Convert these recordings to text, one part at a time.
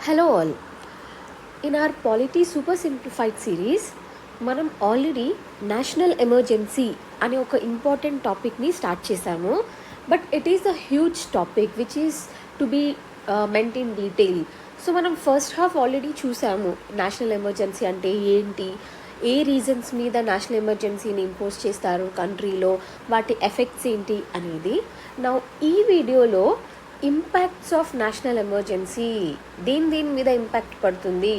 Hello all. In our polity super simplified series మనం already national emergency అనే ఒక important టాపిక్ని స్టార్ట్ చేశాము. But it is a huge topic which is to be meant in detail. So మనం first half already చూసాము national emergency అంటే ఏంటి, ఏ రీజన్స్ మీద నేషనల్ ఎమర్జెన్సీని ఇంపోజ్ చేస్తారు కంట్రీలో, వాటి ఎఫెక్ట్స్ ఏంటి అనేది. నా ఈ వీడియోలో ఇంపాక్ట్స్ ఆఫ్ నేషనల్ ఎమర్జెన్సీ దేని మీద ఇంపాక్ట్ పడుతుంది,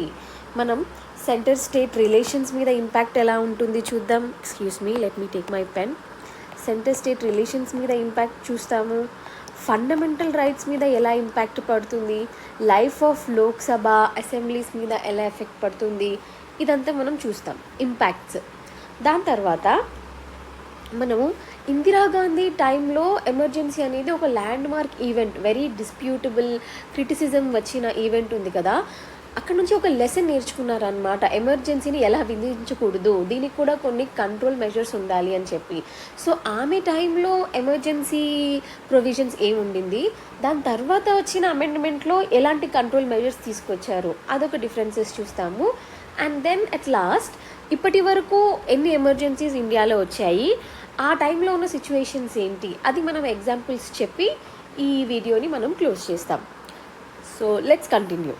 మనం సెంటర్ స్టేట్ రిలేషన్స్ మీద ఇంపాక్ట్ ఎలా ఉంటుంది చూద్దాం. Excuse me, let me take my pen. Centre state relations మీద ఇంపాక్ట్ చూస్తాము, ఫండమెంటల్ రైట్స్ మీద ఎలా ఇంపాక్ట్ పడుతుంది, లైఫ్ ఆఫ్ లోక్సభ అసెంబ్లీస్ మీద ఎలా ఎఫెక్ట్ పడుతుంది, ఇదంతా మనం చూస్తాం ఇంపాక్ట్స్. దాని తర్వాత మనము ఇందిరాగాంధీ టైంలో ఎమర్జెన్సీ అనేది ఒక landmark event, very disputable criticism వచ్చిన ఈవెంట్ ఉంది కదా, అక్కడ నుంచి ఒక లెసన్ నేర్చుకున్నారనమాట. ఎమర్జెన్సీని ఎలా విధించకూడదు, దీనికి కూడా కొన్ని కంట్రోల్ మెజర్స్ ఉండాలి అని చెప్పి. సో ఆమె టైంలో ఎమర్జెన్సీ ప్రొవిజన్స్ ఏముండింది, దాని తర్వాత వచ్చిన అమెండ్మెంట్లో ఎలాంటి కంట్రోల్ మెజర్స్ తీసుకొచ్చారు, అదొక డిఫరెన్సెస్ చూస్తాము. అండ్ దెన్ అట్ లాస్ట్ ఇప్పటి వరకు ఎన్ని ఎమర్జెన్సీస్ ఇండియాలో వచ్చాయి, ఆ టైంలో ఉన్న సిచ్యువేషన్స్ ఏంటి, అది మనం ఎగ్జాంపుల్స్ చెప్పి ఈ వీడియోని మనం క్లోజ్ చేస్తాం. So let's continue.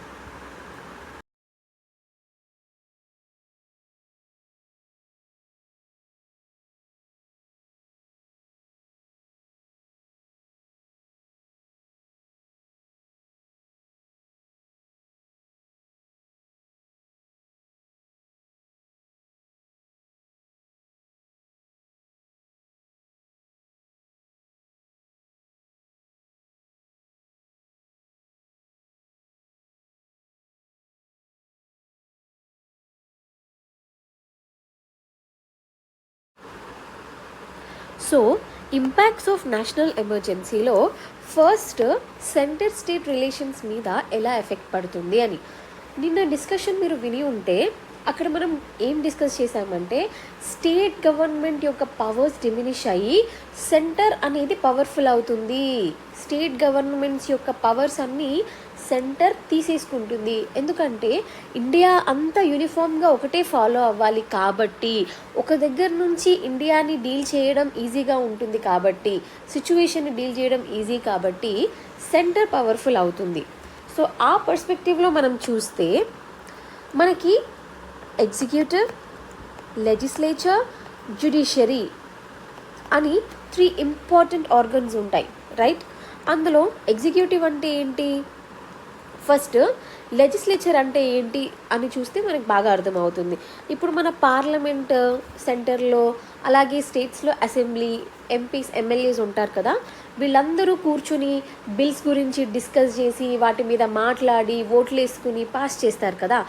So impacts of national ఎమర్జెన్సీలో ఫస్ట్ సెంటర్ స్టేట్ రిలేషన్స్ మీద ఎలా ఎఫెక్ట్ పడుతుంది అని. నిన్న డిస్కషన్ మీరు విని ఉంటే అక్కడ మనం ఏం డిస్కస్ చేసామంటే స్టేట్ గవర్నమెంట్ యొక్క పవర్స్ డిమినిష్ అయ్యి సెంటర్ అనేది పవర్ఫుల్ అవుతుంది. స్టేట్ గవర్నమెంట్స్ యొక్క పవర్స్ అన్నీ సెంటర్ తీసేసుకుంటుంది. ఎందుకంటే ఇండియా అంతా యూనిఫామ్గా ఒకటే ఫాలో అవ్వాలి కాబట్టి, ఒక దగ్గర నుంచి ఇండియాని డీల్ చేయడం ఈజీగా ఉంటుంది కాబట్టి, సిచ్యువేషన్ని డీల్ చేయడం ఈజీ కాబట్టి సెంటర్ పవర్ఫుల్ అవుతుంది. సో ఆ పర్స్పెక్టివ్లో మనం చూస్తే మనకి ఎగ్జిక్యూటివ్, లెజిస్లేచర్, జ్యుడిషియరీ అని 3 ఇంపార్టెంట్ ఆర్గన్స్ ఉంటాయి, రైట్? అందులో ఎగ్జిక్యూటివ్ అంటే ఏంటి, ఫస్ట్ లెజిస్లేచర్ అంటే ఏంటి అని చూస్తే మనకు బాగా అర్థమవుతుంది. ఇప్పుడు మన పార్లమెంట్ సెంటర్లో, అలాగే స్టేట్స్లో అసెంబ్లీ, ఎంపీస్, ఎమ్మెల్యేస్ ఉంటారు కదా, వీళ్ళందరూ కూర్చుని బిల్స్ గురించి డిస్కస్ చేసి వాటి మీద మాట్లాడి ఓట్లు వేసుకుని పాస్ చేస్తారు కదా.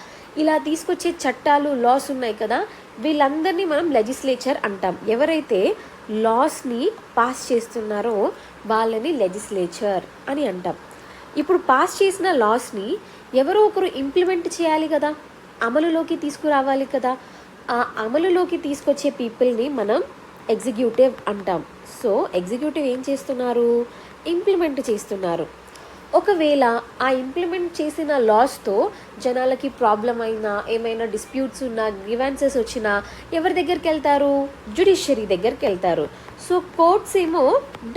ఇలా తీసుకొచ్చే చట్టాలు, లాస్ ఉన్నాయి కదా, వీళ్ళందరినీ మనం లెజిస్లేచర్ అంటాం. ఎవరైతే లాస్ని పాస్ చేస్తున్నారో వాళ్ళని లెజిస్లేచర్ అని అంటాం. ఇప్పుడు పాస్ చేసిన లాస్ని ఎవరో ఒకరు ఇంప్లిమెంట్ చేయాలి కదా, అమలులోకి తీసుకురావాలి కదా. ఆ అమలులోకి తీసుకొచ్చే పీపుల్ని మనం ఎగ్జిక్యూటివ్ అంటాం. సో ఎగ్జిక్యూటివ్ ఏం చేస్తున్నారు, ఇంప్లిమెంట్ చేస్తున్నారు. ఒకవేళ ఆ ఇంప్లిమెంట్ చేసిన లాస్తో జనాలకి ప్రాబ్లం అయినా, ఏమైనా డిస్ప్యూట్స్ ఉన్నా, గ్రీవెన్సెస్ వచ్చినా ఎవరి దగ్గరికి వెళ్తారు, జ్యుడిషియరీ దగ్గరికి వెళ్తారు. సో కోర్ట్స్ ఏమో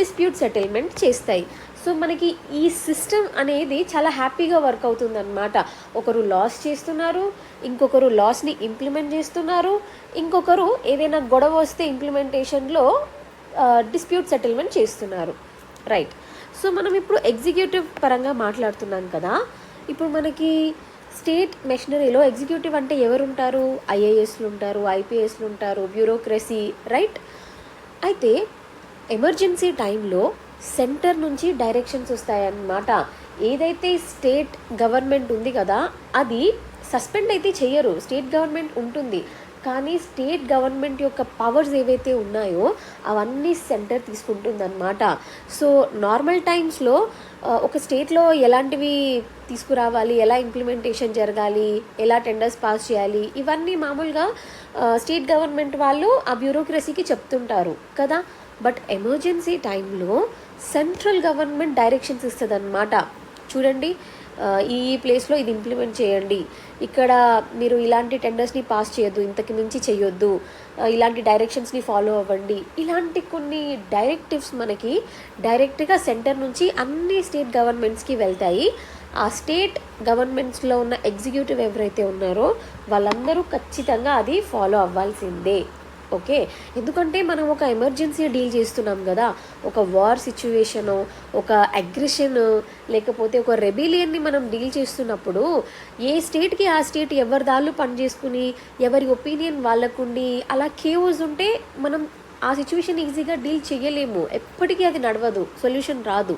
డిస్ప్యూట్ సెటిల్మెంట్ చేస్తాయి. సో మనకి ఈ సిస్టమ్ అనేది చాలా హ్యాపీగా వర్క్ అవుతుందన్నమాట. ఒకరు లాస్ చేస్తున్నారు, ఇంకొకరు లాస్ని ఇంప్లిమెంట్ చేస్తున్నారు, ఇంకొకరు ఏదైనా గొడవ వస్తే ఇంప్లిమెంటేషన్లో డిస్ప్యూట్ సెటిల్మెంట్ చేస్తున్నారు, రైట్? సో మనం ఇప్పుడు ఎగ్జిక్యూటివ్ పరంగా మాట్లాడుతున్నాం కదా. ఇప్పుడు మనకి స్టేట్ మెషినరీలో ఎగ్జిక్యూటివ్ అంటే ఎవరు ఉంటారు, ఐఏఎస్లు ఉంటారు, ఐపీఎస్లు ఉంటారు, బ్యూరోక్రసీ, రైట్? అయితే ఎమర్జెన్సీ టైంలో సెంటర్ నుంచి డైరెక్షన్స్ వస్తాయన్నమాట. ఏదైతే స్టేట్ గవర్నమెంట్ ఉంది కదా, అది సస్పెండ్ అయితే చేయరు, స్టేట్ గవర్నమెంట్ ఉంటుంది. కానీ స్టేట్ గవర్నమెంట్ యొక్క పవర్స్ ఏవైతే ఉన్నాయో అవన్నీ సెంటర్ తీసుకుంటుందన్నమాట. సో నార్మల్ టైమ్స్లో ఒక స్టేట్లో ఎలాంటివి తీసుకురావాలి, ఎలా ఇంప్లిమెంటేషన్ జరగాలి, ఎలా టెండర్స్ పాస్ చేయాలి, ఇవన్నీ మామూలుగా స్టేట్ గవర్నమెంట్ వాళ్ళు ఆ బ్యూరోక్రసీకి చెప్తుంటారు కదా. బట్ ఎమర్జెన్సీ టైంలో సెంట్రల్ గవర్నమెంట్ డైరెక్షన్స్ ఇస్తుంది అన్నమాట. చూడండి, ఈ ప్లేస్లో ఇది ఇంప్లిమెంట్ చేయండి, ఇక్కడ మీరు ఇలాంటి టెండర్స్ని పాస్ చేయొద్దు, ఇంతకు మించి చేయొద్దు, ఇలాంటి డైరెక్షన్స్ని ఫాలో అవ్వండి. ఇలాంటి కొన్ని డైరెక్టివ్స్ మనకి డైరెక్ట్గా సెంటర్ నుంచి అన్ని స్టేట్ గవర్నమెంట్స్కి వెళ్తాయి. ఆ స్టేట్ గవర్నమెంట్స్లో ఉన్న ఎగ్జిక్యూటివ్ ఎవరైతే ఉన్నారో వాళ్ళందరూ ఖచ్చితంగా అది ఫాలో అవ్వాల్సిందే. ఓకే, ఎందుకంటే మనం ఒక ఎమర్జెన్సీ డీల్ చేస్తున్నాం కదా, ఒక వార్ సిచ్యువేషను, ఒక అగ్రెషన్, లేకపోతే ఒక రెబిలియన్ని మనం డీల్ చేస్తున్నప్పుడు ఏ స్టేట్కి ఆ స్టేట్ ఎవరి దాళ్ళు పనిచేసుకుని ఎవరి ఒపీనియన్ వాళ్ళకుండి అలా కేఓస్ ఉంటే మనం ఆ సిచ్యువేషన్ ఈజీగా డీల్ చేయలేము, ఎప్పటికీ అది నడవదు, సొల్యూషన్ రాదు.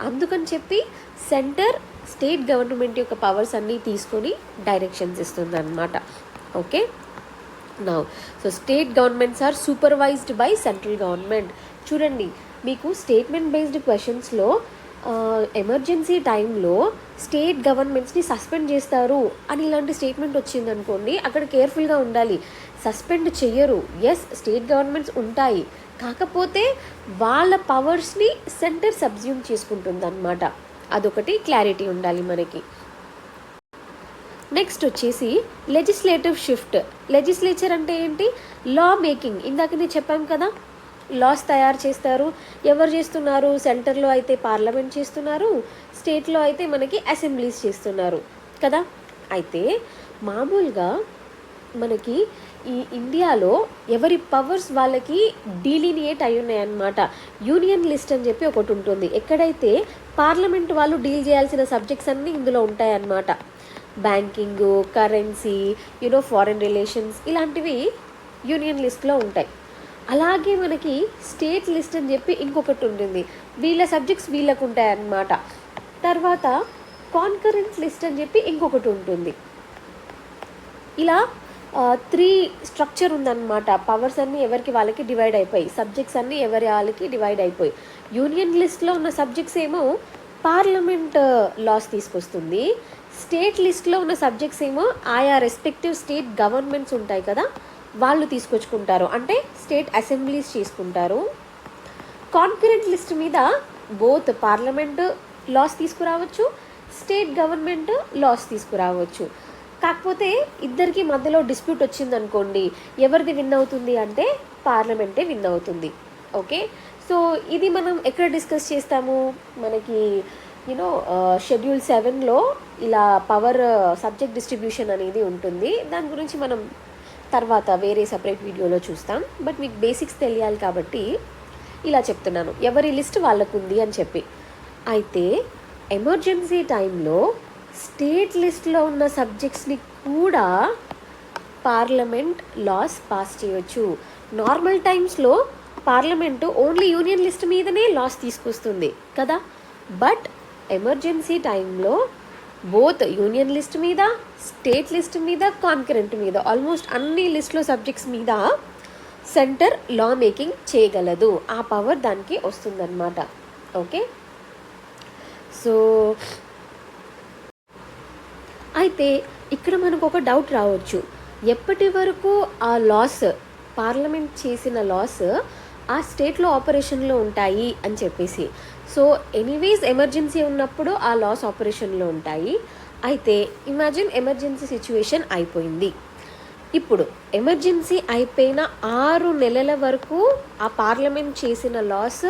అందుకని చెప్పి సెంటర్ స్టేట్ గవర్నమెంట్ యొక్క పవర్స్ అన్నీ తీసుకొని డైరెక్షన్స్ ఇస్తుంది అన్నమాట. Okay, now so state governments are supervised by central government. చూడండి, మీకు స్టేట్మెంట్ బేస్డ్ క్వశ్చన్స్లో ఎమర్జెన్సీ టైంలో స్టేట్ గవర్నమెంట్స్ని సస్పెండ్ చేస్తారు అని ఇలాంటి స్టేట్మెంట్ వచ్చిందనుకోండి, అక్కడ కేర్ఫుల్గా ఉండాలి. సస్పెండ్ చెయ్యరు, ఎస్ స్టేట్ గవర్నమెంట్స్ ఉంటాయి, కాకపోతే వాళ్ళ పవర్స్ని సెంటర్ సబ్జ్యూమ్ చేసుకుంటుంది అన్నమాట. అదొకటి క్లారిటీ ఉండాలి మనకి. నెక్స్ట్ వచ్చేసి లెజిస్లేటివ్ షిఫ్ట్. లెజిస్లేచర్ అంటే ఏంటి? లా మేకింగ్. ఇందాకనే చెప్పాం కదా, లాస్ తయారు చేస్తారు. ఎవరు చేస్తున్నారు? సెంటర్లో అయితే పార్లమెంట్ చేస్తున్నారు, స్టేట్లో అయితే మనకి అసెంబ్లీస్ చేస్తున్నారు కదా. అయితే మామూలుగా మనకి ఈ ఇండియాలో ఎవరి పవర్స్ వాళ్ళకి డీలినియేట్ అయి ఉన్నాయన్నమాట. యూనియన్ లిస్ట్ అని చెప్పి ఒకటి ఉంటుంది, ఎక్కడైతే పార్లమెంట్ వాళ్ళు డీల్ చేయాల్సిన సబ్జెక్ట్స్ అన్నీ ఇందులో ఉంటాయన్నమాట. బ్యాంకింగ్, కరెన్సీ, ఫారెన్ రిలేషన్స్, ఇలాంటివి యూనియన్ లిస్ట్లో ఉంటాయి. అలాగే మనకి స్టేట్ లిస్ట్ అని చెప్పి ఇంకొకటి ఉంటుంది, వీళ్ళ సబ్జెక్ట్స్ వీళ్ళకు ఉంటాయన్నమాట. తర్వాత కాన్కరెంట్ లిస్ట్ అని చెప్పి ఇంకొకటి ఉంటుంది. ఇలా 3 స్ట్రక్చర్ ఉందన్నమాట. పవర్స్ అన్నీ ఎవరికి వాళ్ళకి డివైడ్ అయిపోయి, సబ్జెక్ట్స్ అన్నీ ఎవరి వాళ్ళకి డివైడ్ అయిపోయి. యూనియన్ లిస్ట్లో ఉన్న సబ్జెక్ట్స్ ఏమో పార్లమెంట్ లాస్ తీసుకొస్తుంది, స్టేట్ లిస్ట్లో ఉన్న సబ్జెక్ట్స్ ఏమో ఆయా రెస్పెక్టివ్ స్టేట్ గవర్నమెంట్స్ ఉంటాయి కదా, వాళ్ళు తీసుకొచ్చుకుంటారు, అంటే స్టేట్ అసెంబ్లీస్ చేసుకుంటారు. కాన్కరెంట్ లిస్ట్ మీద బోత్ పార్లమెంట్ లాస్ తీసుకురావచ్చు, స్టేట్ గవర్నమెంట్ లాస్ తీసుకురావచ్చు. కాకపోతే ఇద్దరికి మధ్యలో డిస్ప్యూట్ వచ్చిందనుకోండి, ఎవరిది విన్ అవుతుంది అంటే పార్లమెంటే విన్ అవుతుంది. ఓకే, సో ఇది మనం ఎక్కడ డిస్కస్ చేస్తాము? మనకి షెడ్యూల్ 7లో ఇలా పవర్ సబ్జెక్ట్ డిస్ట్రిబ్యూషన్ అనేది ఉంటుంది. దాని గురించి మనం తర్వాత వేరే సపరేట్ వీడియోలో చూస్తాం. బట్ మీకు బేసిక్స్ తెలియాలి కాబట్టి ఇలా చెప్తున్నాను, ఎవరి లిస్ట్ వాళ్ళకు ఉంది అని చెప్పి. అయితే ఎమర్జెన్సీ టైంలో స్టేట్ లిస్ట్లో ఉన్న సబ్జెక్ట్స్ని కూడా పార్లమెంట్ లాస్ పాస్ చేయవచ్చు. నార్మల్ టైమ్స్లో పార్లమెంటు ఓన్లీ యూనియన్ లిస్ట్ మీదనే లాస్ తీసుకొస్తుంది కదా, బట్ ఎమర్జెన్సీ టైంలో బోత్ యూనియన్ లిస్ట్ మీద, స్టేట్ లిస్ట్ మీద, కాన్కరెంట్ మీద, ఆల్మోస్ట్ అన్ని లిస్ట్లో సబ్జెక్ట్స్ మీద సెంటర్ లా మేకింగ్ చేయగలదు. ఆ పవర్ దానికి వస్తుందన్నమాట. ఓకే, సో అయితే ఇక్కడ మనకు ఒక డౌట్ రావచ్చు, ఎప్పటి వరకు ఆ లాస్, పార్లమెంట్ చేసిన లాస్ ఆ స్టేట్లో ఆపరేషన్లో ఉంటాయి అని చెప్పేసి. సో ఎనీవేస్ ఎమర్జెన్సీ ఉన్నప్పుడు ఆ లాస్ ఆపరేషన్లో ఉంటాయి. అయితే ఇమాజిన్ ఎమర్జెన్సీ సిచ్యువేషన్ అయిపోయింది, ఇప్పుడు ఎమర్జెన్సీ అయిపోయిన 6 నెలల వరకు ఆ పార్లమెంట్ చేసిన లాస్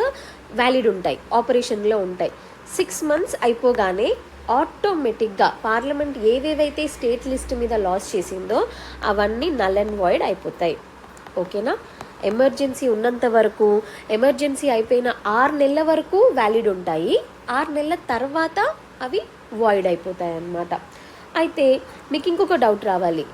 వ్యాలిడ్ ఉంటాయి, ఆపరేషన్లో ఉంటాయి. 6 months అయిపోగానే ఆటోమేటిక్గా పార్లమెంట్ ఏవేవైతే స్టేట్ లిస్ట్ మీద లాస్ చేసిందో అవన్నీ నల్ అండ్ వాయిడ్ అయిపోతాయి. ఓకేనా, ఎమర్జెన్సీ ఉన్నంత వరకు, ఎమర్జెన్సీ అయిపోయిన 6 నెలల వరకు వ్యాలిడ్ ఉంటాయి, 6 నెలల తర్వాత అవి వాయిడ్ అయిపోతాయి అన్నమాట. అయితే మీకు ఇంకొక డౌట్ రావాలి,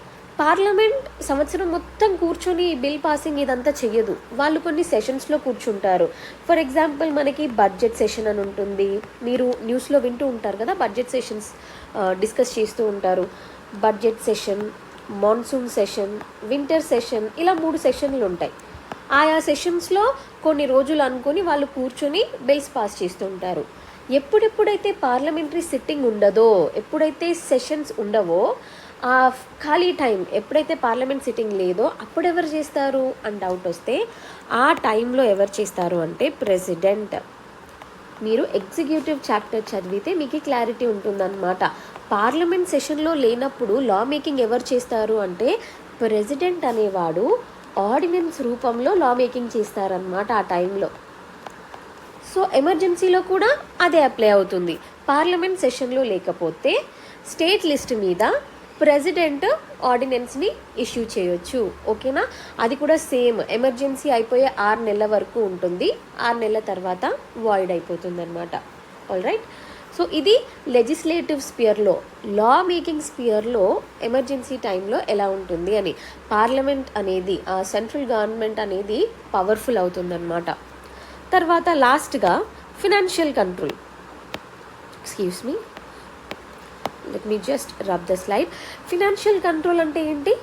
పార్లమెంట్ సంవత్సరం మొత్తం కూర్చొని బిల్ పాసింగ్ ఇదంతా చెయ్యదు, వాళ్ళు కొన్ని సెషన్స్లో కూర్చుంటారు. ఫర్ ఎగ్జాంపుల్ మనకి బడ్జెట్ సెషన్ అని ఉంటుంది, మీరు న్యూస్లో వింటూ ఉంటారు కదా, బడ్జెట్ సెషన్స్ డిస్కస్ చేస్తూ ఉంటారు. Budget session, monsoon session, winter session, ఇలా 3 సెషన్లు ఉంటాయి. ఆయా సెషన్స్లో కొన్ని రోజులు అనుకొని వాళ్ళు కూర్చొని బిల్స్ పాస్ చేస్తూ ఉంటారు. ఎప్పుడెప్పుడైతే పార్లమెంటరీ సిట్టింగ్ ఉండదో, ఎప్పుడైతే సెషన్స్ ఉండవో, ఆ ఖాళీ టైం ఎప్పుడైతే పార్లమెంట్ సిట్టింగ్ లేదో అప్పుడు ఎవరు చేస్తారు అని డౌట్ వస్తే, ఆ టైంలో ఎవరు చేస్తారు అంటే ప్రెసిడెంట్. మీరు ఎగ్జిక్యూటివ్ చాప్టర్ చదివితే మీకు క్లారిటీ ఉంటుందన్నమాట. పార్లమెంట్ సెషన్లో లేనప్పుడు లా మేకింగ్ ఎవరు చేస్తారు అంటే ప్రెసిడెంట్ అనేవాడు ఆర్డినెన్స్ రూపంలో లా మేకింగ్ చేస్తారనమాట ఆ టైంలో. సో ఎమర్జెన్సీలో కూడా అదే అప్లై అవుతుంది. పార్లమెంట్ సెషన్లో లేకపోతే స్టేట్ లిస్ట్ మీద ప్రెసిడెంట్ ఆర్డినెన్స్ని ఇష్యూ చేయొచ్చు. ఓకేనా? అది కూడా సేమ్ ఎమర్జెన్సీ అయిపోయే 6 నెలల వరకు ఉంటుంది. 6 నెలల తర్వాత వాయిడ్ అయిపోతుంది అనమాట. All right. సో ఇది లెజిస్లేటివ్ స్పియర్లో, లా మేకింగ్ స్పియర్లో ఎమర్జెన్సీ టైంలో ఎలా ఉంటుంది అని. పార్లమెంట్ అనేది, సెంట్రల్ గవర్నమెంట్ అనేది పవర్ఫుల్ అవుతుందన్నమాట. తర్వాత లాస్ట్గా financial control. Excuse me, let me just rub the slide. Financial control అంటే ఏంటి?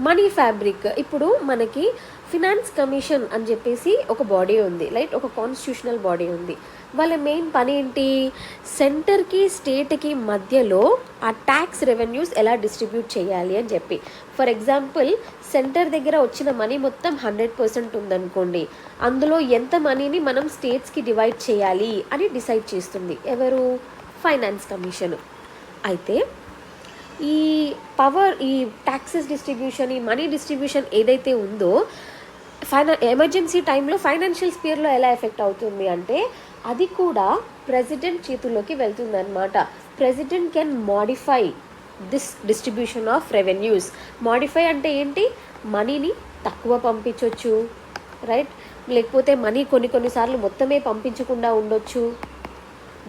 Money fabric. ఇప్పుడు మనకి ఫినాన్స్ కమిషన్ అని చెప్పేసి ఒక బాడీ ఉంది, లైక్ ఒక కాన్స్టిట్యూషనల్ బాడీ ఉంది. వాళ్ళ మెయిన్ పని ఏంటి? సెంటర్కి స్టేట్కి మధ్యలో ఆ ట్యాక్స్ రెవెన్యూస్ ఎలా డిస్ట్రిబ్యూట్ చేయాలి అని చెప్పి. ఫర్ ఎగ్జాంపుల్, సెంటర్ దగ్గర వచ్చిన మనీ మొత్తం 100% ఉందనుకోండి, అందులో ఎంత మనీని మనం స్టేట్స్కి డివైడ్ చేయాలి అని డిసైడ్ చేస్తుంది ఎవరు? Finance commission. అయితే ఈ పవర్, ఈ ట్యాక్సెస్ డిస్ట్రిబ్యూషన్, ఈ మనీ డిస్ట్రిబ్యూషన్ ఏదైతే ఉందో ఎమర్జెన్సీ టైంలో ఫైనాన్షియల్ స్పియర్లో ఎలా ఎఫెక్ట్ అవుతుంది అంటే అది కూడా ప్రెసిడెంట్ చేతుల్లోకి వెళ్తుందన్నమాట. President can modify this distribution of revenues. Modify అంటే ఏంటి? మనీని తక్కువ పంపించవచ్చు, రైట్? లేకపోతే మనీ కొన్నిసార్లు మొత్తమే పంపించకుండా ఉండొచ్చు,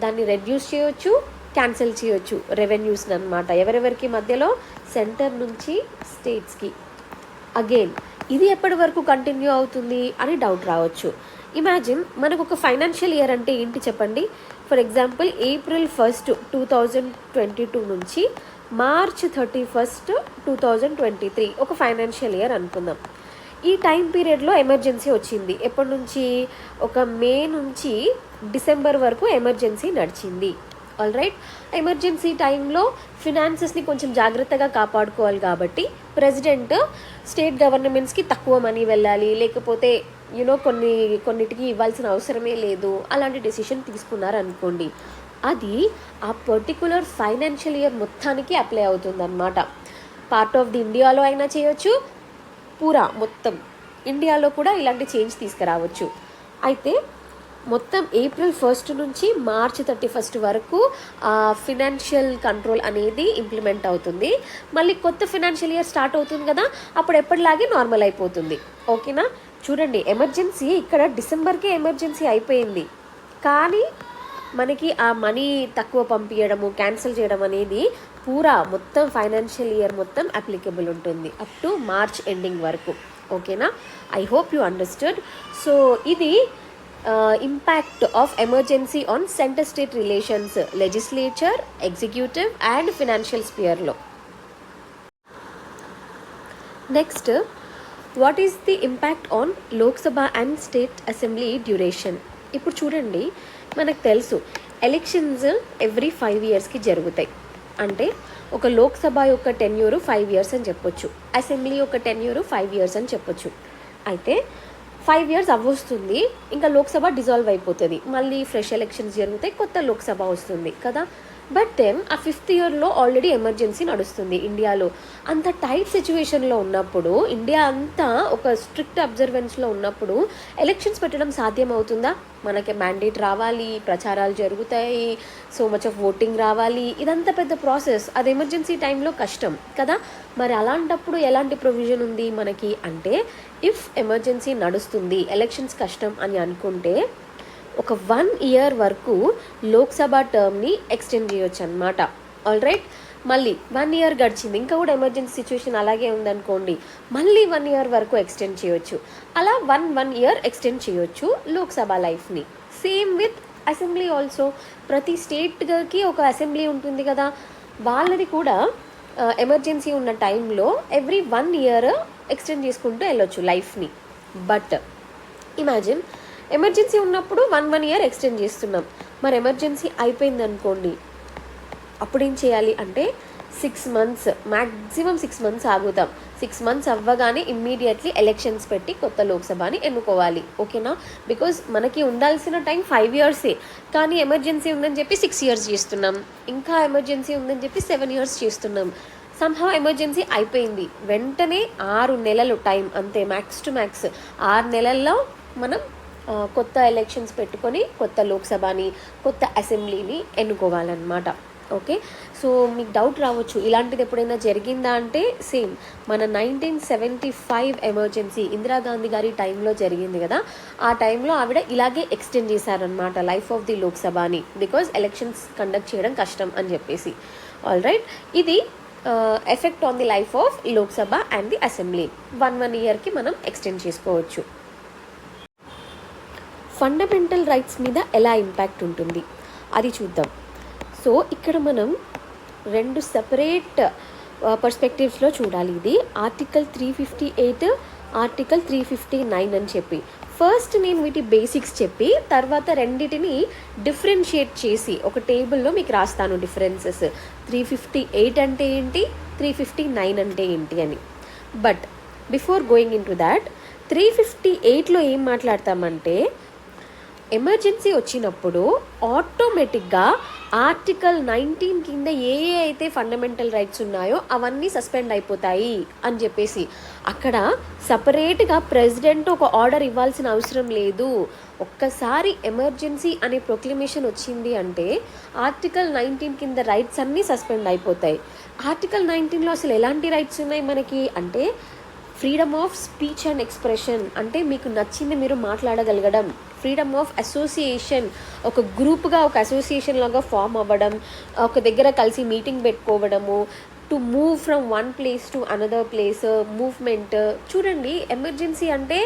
దాన్ని రెడ్యూస్ చేయొచ్చు, క్యాన్సిల్ చేయొచ్చు రెవెన్యూస్ని అనమాట. ఎవరెవరికి మధ్యలో? సెంటర్ నుంచి స్టేట్స్కి. అగైన్ ఇది ఎప్పటి వరకు కంటిన్యూ అవుతుంది అని డౌట్ రావచ్చు. ఇమాజిన్, మనకు ఒక ఫైనాన్షియల్ ఇయర్ అంటే ఏంటి చెప్పండి? ఫర్ ఎగ్జాంపుల్, April 1, 2022 నుంచి March 31, 2023 ఒక ఫైనాన్షియల్ ఇయర్ అనుకుందాం. ఈ టైం పీరియడ్లో ఎమర్జెన్సీ వచ్చింది. ఎప్పటి నుంచి? ఒక మే నుంచి డిసెంబర్ వరకు ఎమర్జెన్సీ నడిచింది. All right. ఎమర్జెన్సీ టైంలో ఫినాన్సెస్ని కొంచెం జాగ్రత్తగా కాపాడుకోవాలి కాబట్టి ప్రెసిడెంట్ స్టేట్ గవర్నమెంట్స్కి తక్కువ మనీ వెళ్ళాలి, లేకపోతే కొన్నిటికి ఇవ్వాల్సిన అవసరమే లేదు, అలాంటి డెసిషన్ తీసుకున్నారనుకోండి, అది ఆ పర్టికులర్ ఫైనాన్షియల్ ఇయర్ మొత్తానికి అప్లై అవుతుందన్నమాట. పార్ట్ ఆఫ్ ది ఇండియాలో అయినా చేయొచ్చు, పూరా మొత్తం ఇండియాలో కూడా ఇలాంటి చేంజ్ తీసుకురావచ్చు. అయితే మొత్తం April 1 నుంచి March 31 వరకు ఫినాన్షియల్ కంట్రోల్ అనేది ఇంప్లిమెంట్ అవుతుంది. మళ్ళీ కొత్త ఫినాన్షియల్ ఇయర్ స్టార్ట్ అవుతుంది కదా, అప్పుడు ఎప్పటిలాగే నార్మల్ అయిపోతుంది. ఓకేనా? చూడండి, ఎమర్జెన్సీ ఇక్కడ డిసెంబర్కే ఎమర్జెన్సీ అయిపోయింది, కానీ మనకి ఆ మనీ తక్కువ పంపించడము, క్యాన్సిల్ చేయడం అనేది పూరా మొత్తం ఫైనాన్షియల్ ఇయర్ మొత్తం అప్లికబుల్ ఉంటుంది, అప్ టు మార్చ్ ఎండింగ్ వరకు. ఓకేనా? I hope you understood. So ఇది impact of emergency on centre state relations, legislature, executive and financial స్పియర్లో. Next, what is the impact on Lok Sabha and state assembly duration? ఇప్పుడు చూడండి, మనకు తెలుసు elections every 5 yearsకి జరుగుతాయి. అంటే ఒక లోక్సభ యొక్క టెన్యూరు 5 years అని చెప్పొచ్చు, అసెంబ్లీ యొక్క టెన్యూరు 5 years అని చెప్పొచ్చు. అయితే 5 years అవ్వొస్తుంది, ఇంకా లోక్సభ డిజాల్వ్ అయిపోతుంది, మళ్ళీ ఫ్రెష్ ఎలక్షన్స్ జరుగుతాయి, కొత్త లోక్సభ వస్తుంది కదా. బట్ ఆ 5th yearలో ఆల్రెడీ ఎమర్జెన్సీ నడుస్తుంది ఇండియాలో. అంత టైట్ సిచ్యువేషన్లో ఉన్నప్పుడు, ఇండియా అంతా ఒక స్ట్రిక్ట్ అబ్జర్వెన్స్లో ఉన్నప్పుడు ఎలక్షన్స్ పెట్టడం సాధ్యం అవుతుందా? మనకి మ్యాండేట్ రావాలి, ప్రచారాలు జరుగుతాయి, సో మచ్ ఆఫ్ ఓటింగ్ రావాలి, ఇదంతా పెద్ద ప్రాసెస్. అది ఎమర్జెన్సీ టైంలో కష్టం కదా. మరి అలాంటప్పుడు ఎలాంటి ప్రొవిజన్ ఉంది మనకి అంటే, ఇఫ్ ఎమర్జెన్సీ నడుస్తుంది, ఎలక్షన్స్ కష్టం అని అనుకుంటే ఒక 1 year వరకు లోక్సభ టర్మ్ని ఎక్స్టెండ్ చేయొచ్చు అనమాట. All right. మళ్ళీ 1 year గడిచింది, ఇంకా కూడా ఎమర్జెన్సీ సిచ్యువేషన్ అలాగే ఉందనుకోండి, మళ్ళీ 1 year వరకు ఎక్స్టెండ్ చేయొచ్చు. అలా 1 year ఎక్స్టెండ్ చేయొచ్చు లోక్సభ లైఫ్ని. Same with assembly also. ప్రతి స్టేట్కి ఒక అసెంబ్లీ ఉంటుంది కదా, వాళ్ళది కూడా ఎమర్జెన్సీ ఉన్న టైంలో ఎవ్రీ 1 year ఎక్స్టెండ్ చేసుకుంటూ వెళ్ళొచ్చు లైఫ్ని. బట్ ఇమాజిన్, ఎమర్జెన్సీ ఉన్నప్పుడు 1 year ఎక్స్టెండ్ చేస్తున్నాం, మరి ఎమర్జెన్సీ అయిపోయింది అనుకోండి, అప్పుడు ఏం చేయాలి అంటే 6 మంత్స్, మ్యాక్సిమం 6 మంత్స్ ఆగుతాం. 6 మంత్స్ అవ్వగానే ఇమ్మీడియట్లీ ఎలక్షన్స్ పెట్టి కొత్త లోక్సభని ఎన్నుకోవాలి. ఓకేనా? బికాజ్ మనకి ఉండాల్సిన టైం 5 ఇయర్సే, కానీ ఎమర్జెన్సీ ఉందని చెప్పి 6 ఇయర్స్ చేస్తున్నాం, ఇంకా ఎమర్జెన్సీ ఉందని చెప్పి 7 ఇయర్స్ చేస్తున్నాం. సంహౌ ఎమర్జెన్సీ అయిపోయింది, వెంటనే 6 నెలలు టైం అంతే, మ్యాక్స్ టు మ్యాక్స్ 6 నెలల్లో మనం కొత్త ఎలక్షన్స్ పెట్టుకొని కొత్త లోక్సభని, కొత్త అసెంబ్లీని ఎన్నుకోవాలన్నమాట. ఓకే, సో మీకు డౌట్ రావచ్చు ఇలాంటిది ఎప్పుడైనా జరిగిందా అంటే, సేమ్ మన 1975 ఎమర్జెన్సీ ఇందిరాగాంధీ గారి టైంలో జరిగింది కదా, ఆ టైంలో ఆవిడ ఇలాగే ఎక్స్టెండ్ చేశారనమాట లైఫ్ ఆఫ్ ది లోక్సభని, బికాజ్ ఎలక్షన్స్ కండక్ట్ చేయడం కష్టం అని చెప్పేసి. ఆల్ రైట్, ఇది effect on the life of Lok Sabha and the assembly. 1 ఇయర్కి మనం ఎక్స్టెండ్ చేసుకోవచ్చు. ఫండమెంటల్ రైట్స్ మీద ఎలా ఇంపాక్ట్ ఉంటుంది అది చూద్దాం. సో ఇక్కడ మనం 2 సెపరేట్ పర్స్పెక్టివ్స్లో చూడాలి. ఇది ఆర్టికల్ 358, ఆర్టికల్ 359 అని చెప్పి. ఫస్ట్ నేను వీటి బేసిక్స్ చెప్పి తర్వాత రెండిటిని డిఫరెన్షియేట్ చేసి ఒక టేబుల్లో మీకు రాస్తాను డిఫరెన్సెస్. 358 అంటే ఏంటి, 359 అంటే ఏంటి అని. But before going into that, 358లో ఏం మాట్లాడతామంటే, ఎమర్జెన్సీ వచ్చినప్పుడు ఆటోమేటిక్గా ఆర్టికల్ 19 కింద ఏ అయితే ఫండమెంటల్ రైట్స్ ఉన్నాయో అవన్నీ సస్పెండ్ అయిపోతాయి అని చెప్పేసి. అక్కడ సపరేట్గా ప్రెసిడెంట్ ఒక ఆర్డర్ ఇవ్వాల్సిన అవసరం లేదు. ఒక్కసారి ఎమర్జెన్సీ అనే ప్రొక్లమేషన్ వచ్చింది అంటే ఆర్టికల్ 19 కింద రైట్స్ అన్నీ సస్పెండ్ అయిపోతాయి. ఆర్టికల్ 19లో అసలు ఎలాంటి రైట్స్ ఉన్నాయి మనకి అంటే, freedom of speech and expression, అంటే మీకు నచ్చింది మీరు మాట్లాడగలగడం. ఫ్రీడమ్ ఆఫ్ అసోసియేషన్, ఒక గ్రూప్గా ఒక అసోసియేషన్ లాగా ఫామ్ అవ్వడం, ఒక దగ్గర కలిసి మీటింగ్ పెట్టుకోవడము, to move from one place to another place, movement. చూడండి, ఎమర్జెన్సీ అంటే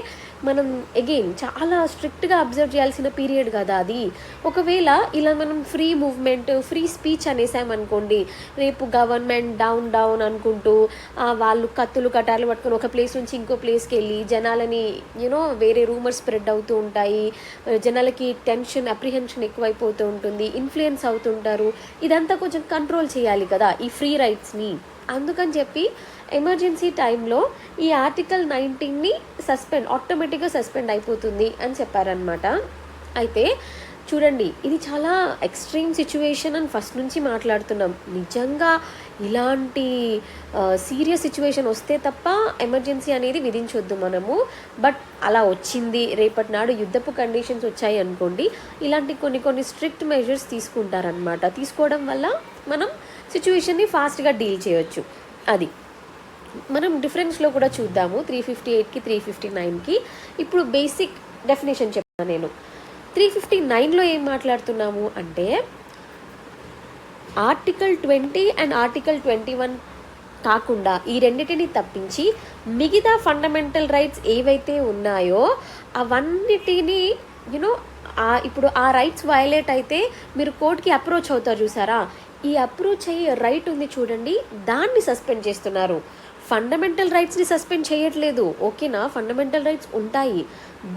మనం అగైన్ చాలా స్ట్రిక్ట్గా అబ్జర్వ్ చేయాల్సిన పీరియడ్ కదా అది. ఒకవేళ ఇలా మనం ఫ్రీ మూవ్మెంట్, ఫ్రీ స్పీచ్ అనేసామనుకోండి, రేపు గవర్నమెంట్ డౌన్ డౌన్ అనుకుంటూ వాళ్ళు కత్తులు కటార్లు పట్టుకొని ఒక ప్లేస్ నుంచి ఇంకో ప్లేస్కి వెళ్ళి జనాలని వేరే రూమర్స్ స్ప్రెడ్ అవుతూ ఉంటాయి, జనాలకి టెన్షన్, అప్రిహెన్షన్ ఎక్కువైపోతూ ఉంటుంది, ఇన్ఫ్లుయెన్స్ అవుతుంటారు. ఇదంతా కొంచెం కంట్రోల్ చేయాలి కదా ఈ ఫ్రీ రైట్స్ని. అందుకని చెప్పి ఎమర్జెన్సీ టైంలో ఈ ఆర్టికల్ 19ని ఆటోమేటిక్గా సస్పెండ్ అయిపోతుంది అని చెప్పారనమాట. అయితే చూడండి, ఇది చాలా ఎక్స్ట్రీమ్ సిచ్యువేషన్ అని ఫస్ట్ నుంచి మాట్లాడుతున్నాం. నిజంగా ఇలాంటి సీరియస్ సిచ్యువేషన్ వస్తే తప్ప ఎమర్జెన్సీ అనేది విధించొద్దు మనము. బట్ అలా వచ్చింది, రేపటి నాడు యుద్ధపు కండిషన్స్ వచ్చాయి అనుకోండి, ఇలాంటి కొన్ని స్ట్రిక్ట్ మెజర్స్ తీసుకుంటారనమాట. తీసుకోవడం వల్ల మనం సిచ్యువేషన్ని ఫాస్ట్గా డీల్ చేయొచ్చు. అది మనం డిఫరెన్స్లో కూడా చూద్దాము 358కి 359కి. ఇప్పుడు బేసిక్ డెఫినేషన్ చెప్తాను నేను. 359లో ఏం మాట్లాడుతున్నాము అంటే, ఆర్టికల్ 20 అండ్ ఆర్టికల్ 21 కాకుండా ఈ రెండింటిని తప్పించి మిగతా ఫండమెంటల్ రైట్స్ ఏవైతే ఉన్నాయో అవన్నిటినీ ఇప్పుడు ఆ రైట్స్ వయలేట్ అయితే మీరు కోర్టుకి అప్రోచ్ అవుతారు చూసారా, ఈ అప్రోచ్ అయ్యే రైట్ ఉంది చూడండి, దాన్ని సస్పెండ్ చేస్తున్నారు. ఫండమెంటల్ రైట్స్ని సస్పెండ్ చేయట్లేదు. ఓకేనా, ఫండమెంటల్ రైట్స్ ఉంటాయి,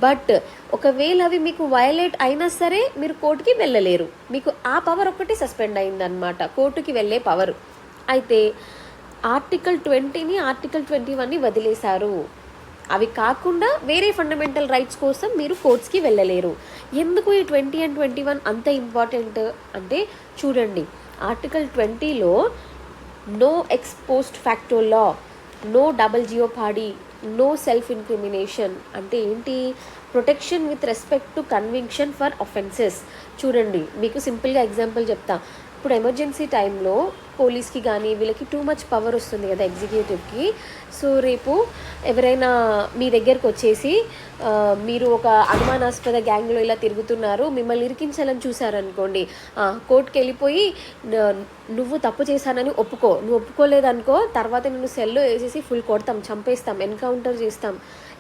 బట్ ఒకవేళ అవి మీకు వయలేట్ అయినా సరే మీరు కోర్టుకి వెళ్ళలేరు. మీకు ఆ పవర్ ఒక్కటి సస్పెండ్ అయిందనమాట, కోర్టుకి వెళ్ళే పవర్. అయితే ఆర్టికల్ 20ని, ఆర్టికల్ 21ని వదిలేశారు. అవి కాకుండా వేరే ఫండమెంటల్ రైట్స్ కోసం మీరు కోర్ట్స్కి వెళ్ళలేరు. ఎందుకు ఈ 20 అండ్ 21 అంత ఇంపార్టెంట్ అంటే, చూడండి, ఆర్టికల్ 20లో no ex post facto law, no double jeopardy, no self incrimination. అంటే ఏంటి? Protection with respect to conviction for offences. చూడండి, మీకు సింపుల్గా ఎగ్జాంపుల్ చెప్తా. ఇప్పుడు ఎమర్జెన్సీ టైంలో పోలీస్కి కానీ వీళ్ళకి టూ మచ్ పవర్ వస్తుంది కదా ఎగ్జిక్యూటివ్కి. సో రేపు ఎవరైనా మీ దగ్గరకు వచ్చేసి మీరు ఒక అనుమానాస్పద గ్యాంగ్లో ఇలా తిరుగుతున్నారు, మిమ్మల్ని ఇరికించాలని చూసారనుకోండి, కోర్టుకి వెళ్ళిపోయి నువ్వు తప్పు చేశానని నువ్వు ఒప్పుకోలేదనుకో, తర్వాత నిన్ను సెల్లో వేసేసి ఫుల్ కొడతాం, చంపేస్తాం, ఎన్కౌంటర్ చేస్తాం,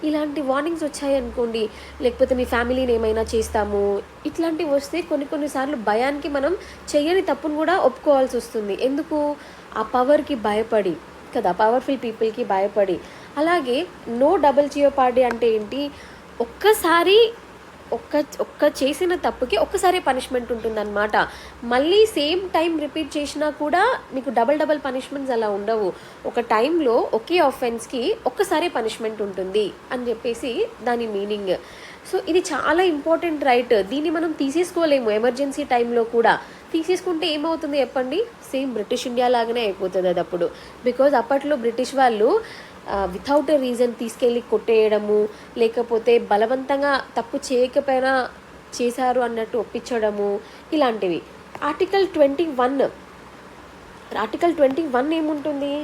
ఇలాంటి వార్నింగ్స్ వచ్చాయనుకోండి, లేకపోతే మీ ఫ్యామిలీని ఏమైనా చేస్తాము, ఇట్లాంటివి వస్తే కొన్నిసార్లు భయానికి మనం చేయని తప్పును కూడా ఒప్పుకోవాల్సి వస్తుంది. ఎందుకు? ఆ పవర్కి భయపడి కదా, పవర్ఫుల్ పీపుల్కి భయపడి. అలాగే నో డబుల్ జియోపార్డీ అంటే ఏంటి? ఒక్కసారి ఒక్క చేసిన తప్పుకి ఒక్కసారి పనిష్మెంట్ ఉంటుందన్నమాట. మళ్ళీ సేమ్ టైం రిపీట్ చేసినా కూడా మీకు డబల్ పనిష్మెంట్స్ అలా ఉండవు. ఒక టైంలో ఒకే ఆఫెన్స్కి ఒక్కసారి పనిష్మెంట్ ఉంటుంది అని చెప్పేసి దాని మీనింగ్. సో ఇది చాలా ఇంపార్టెంట్ రైట్. దీన్ని మనం తీసేసుకోలేము ఎమర్జెన్సీ టైంలో కూడా. తీసేసుకుంటే ఏమవుతుంది చెప్పండి? సేమ్ బ్రిటిష్ ఇండియా లాగానే అయిపోతుంది అది అప్పుడు. బికాజ్ అప్పట్లో బ్రిటిష్ వాళ్ళు వితౌట్ ఎ రీజన్ తీసుకెళ్ళి కొట్టేయడము, లేకపోతే బలవంతంగా తప్పు చేయకపోయినా చేశారు అన్నట్టు ఒప్పించడము, ఇలాంటివి. ఆర్టికల్ 21 ఏముంటుంది?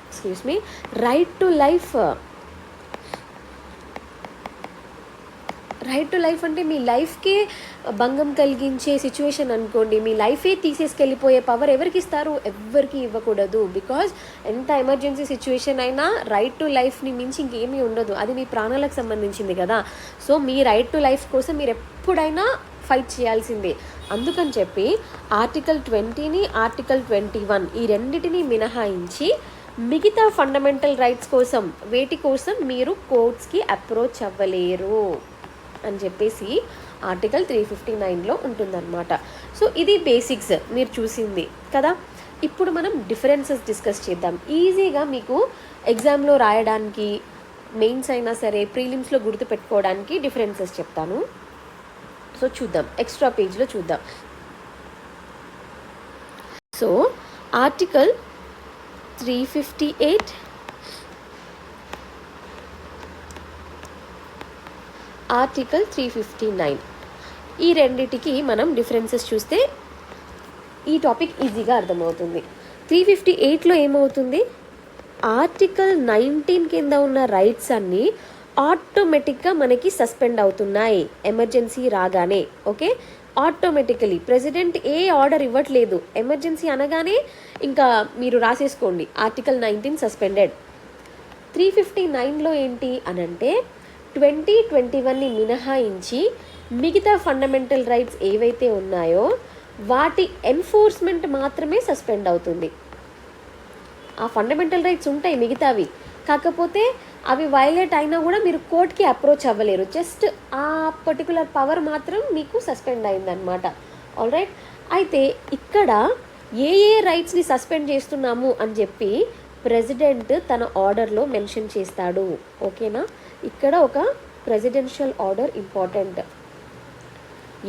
Excuse me, right to life. Right to life అంటే మీ లైఫ్కే భంగం కలిగించే సిచ్యువేషన్ అనుకోండి, మీ లైఫే తీసేసుకెళ్ళిపోయే పవర్ ఎవరికి ఇస్తారు? ఎవ్వరికి ఇవ్వకూడదు. బికాజ్ ఎంత ఎమర్జెన్సీ సిచ్యువేషన్ అయినా రైట్ టు లైఫ్ని మించి ఇంకేమీ ఉండదు. అది మీ ప్రాణాలకు సంబంధించింది కదా. So me right to life కోసం మీరు ఎప్పుడైనా ఫైట్ చేయాల్సిందే. అందుకని చెప్పి ఆర్టికల్ 20ని, ఆర్టికల్ 21 ఈ రెండింటిని మినహాయించి మిగతా ఫండమెంటల్ రైట్స్ కోసం వేటి కోసం మీరు కోర్ట్స్కి అప్రోచ్ అవ్వలేరు అని చెప్పేసి ఆర్టికల్ 359లో ఉంటుందన్నమాట. సో ఇది బేసిక్స్ మీరు చూసింది కదా. ఇప్పుడు మనం డిఫరెన్సెస్ డిస్కస్ చేద్దాం. ఈజీగా మీకు ఎగ్జామ్లో రాయడానికి, మెయిన్స్ అయినా సరే ప్రీలిమ్స్లో గుర్తుపెట్టుకోవడానికి డిఫరెన్సెస్ చెప్తాను. సో చూద్దాం, ఎక్స్ట్రా పేజ్లో చూద్దాం. సో ఆర్టికల్ 358, ఆర్టికల్ 359 ఈ రెండిటికి మనం డిఫరెన్సెస్ చూస్తే ఈ టాపిక్ ఈజీగా అర్థమవుతుంది. 358లో ఏమవుతుంది? ఆర్టికల్ 19 కింద ఉన్న రైట్స్ అన్నీ ఆటోమేటిక్గా మనకి సస్పెండ్ అవుతున్నాయి ఎమర్జెన్సీ రాగానే. ఓకే, ఆటోమేటికలీ ప్రెసిడెంట్ ఏ ఆర్డర్ ఇవ్వట్లేదు. ఎమర్జెన్సీ అనగానే ఇంకా మీరు రాసేసుకోండి, ఆర్టికల్ 19 సస్పెండెడ్. 359లో ఏంటి అనంటే 2021ని మినహాయించి మిగతా ఫండమెంటల్ రైట్స్ ఏవైతే ఉన్నాయో వాటి ఎన్ఫోర్స్మెంట్ మాత్రమే సస్పెండ్ అవుతుంది. ఆ ఫండమెంటల్ రైట్స్ ఉంటాయి మిగతావి, కాకపోతే అవి వైలేట్ అయినా కూడా మీరు కోర్ట్కి అప్రోచ్ అవ్వలేరు. జస్ట్ ఆ పర్టికులర్ పవర్ మాత్రం మీకు సస్పెండ్ అయిందనమాట. All right. అయితే ఇక్కడ ఏ రైట్స్ని సస్పెండ్ చేస్తున్నాము అని చెప్పి ప్రెసిడెంట్ తన ఆర్డర్లో మెన్షన్ చేస్తాడు. ఓకేనా, ఇక్కడ ఒక ప్రెసిడెన్షియల్ ఆర్డర్ ఇంపార్టెంట్.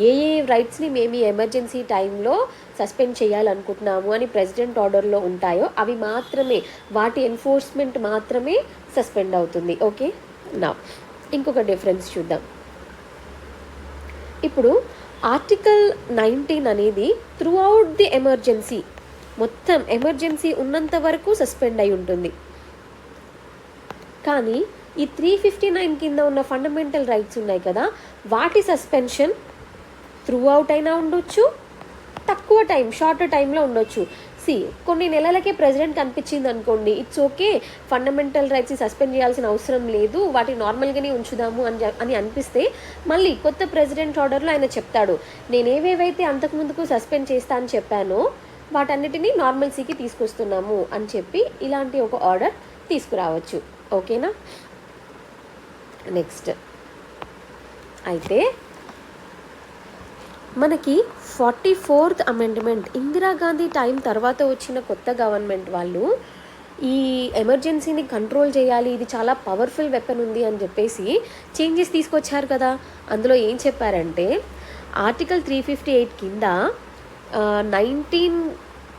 ఏ రైట్స్ని మేము ఎమర్జెన్సీ టైంలో సస్పెండ్ చేయాలనుకుంటున్నాము అని ప్రెసిడెంట్ ఆర్డర్లో ఉంటాయో అవి మాత్రమే, వాటి ఎన్ఫోర్స్మెంట్ మాత్రమే సస్పెండ్ అవుతుంది. ఓకే, నా ఇంకొక డిఫరెన్స్ చూద్దాం. ఇప్పుడు ఆర్టికల్ 19 అనేది త్రూ అవుట్ ది ఎమర్జెన్సీ, మొత్తం ఎమర్జెన్సీ ఉన్నంత వరకు సస్పెండ్ అయి ఉంటుంది. కానీ ఈ 359 కింద ఉన్న ఫండమెంటల్ రైట్స్ ఉన్నాయి కదా, వాటి సస్పెన్షన్ త్రూ అవుట్ అయినా ఉండొచ్చు, తక్కువ టైం షార్ట్ టైంలో ఉండొచ్చు. కొన్ని నెలలకే ప్రెసిడెంట్ కనిపించింది అనుకోండి, ఇట్స్ ఓకే, ఫండమెంటల్ రైట్స్ని సస్పెండ్ చేయాల్సిన అవసరం లేదు, వాటి నార్మల్గానే ఉంచుదాము అని అనిపిస్తే మళ్ళీ కొత్త ప్రెసిడెంట్ ఆర్డర్లో ఆయన చెప్తాడు, నేను ఏవేవైతే అంతకుముందుకు సస్పెండ్ చేస్తా అని చెప్పానో వాటన్నిటినీ నార్మల్సీకి తీసుకొస్తున్నాము అని చెప్పి ఇలాంటి ఒక ఆర్డర్ తీసుకురావచ్చు. ఓకేనా, నెక్స్ట్ అయితే మనకి 44th అమెండ్మెంట్ ఇందిరాగాంధీ టైం తర్వాత వచ్చిన కొత్త గవర్నమెంట్ వాళ్ళు ఈ ఎమర్జెన్సీని కంట్రోల్ చేయాలి, ఇది చాలా పవర్ఫుల్ వెపన్ ఉంది అని చెప్పేసి చేంజెస్ తీసుకొచ్చారు కదా. అందులో ఏం చెప్పారంటే ఆర్టికల్ 358 కింద 19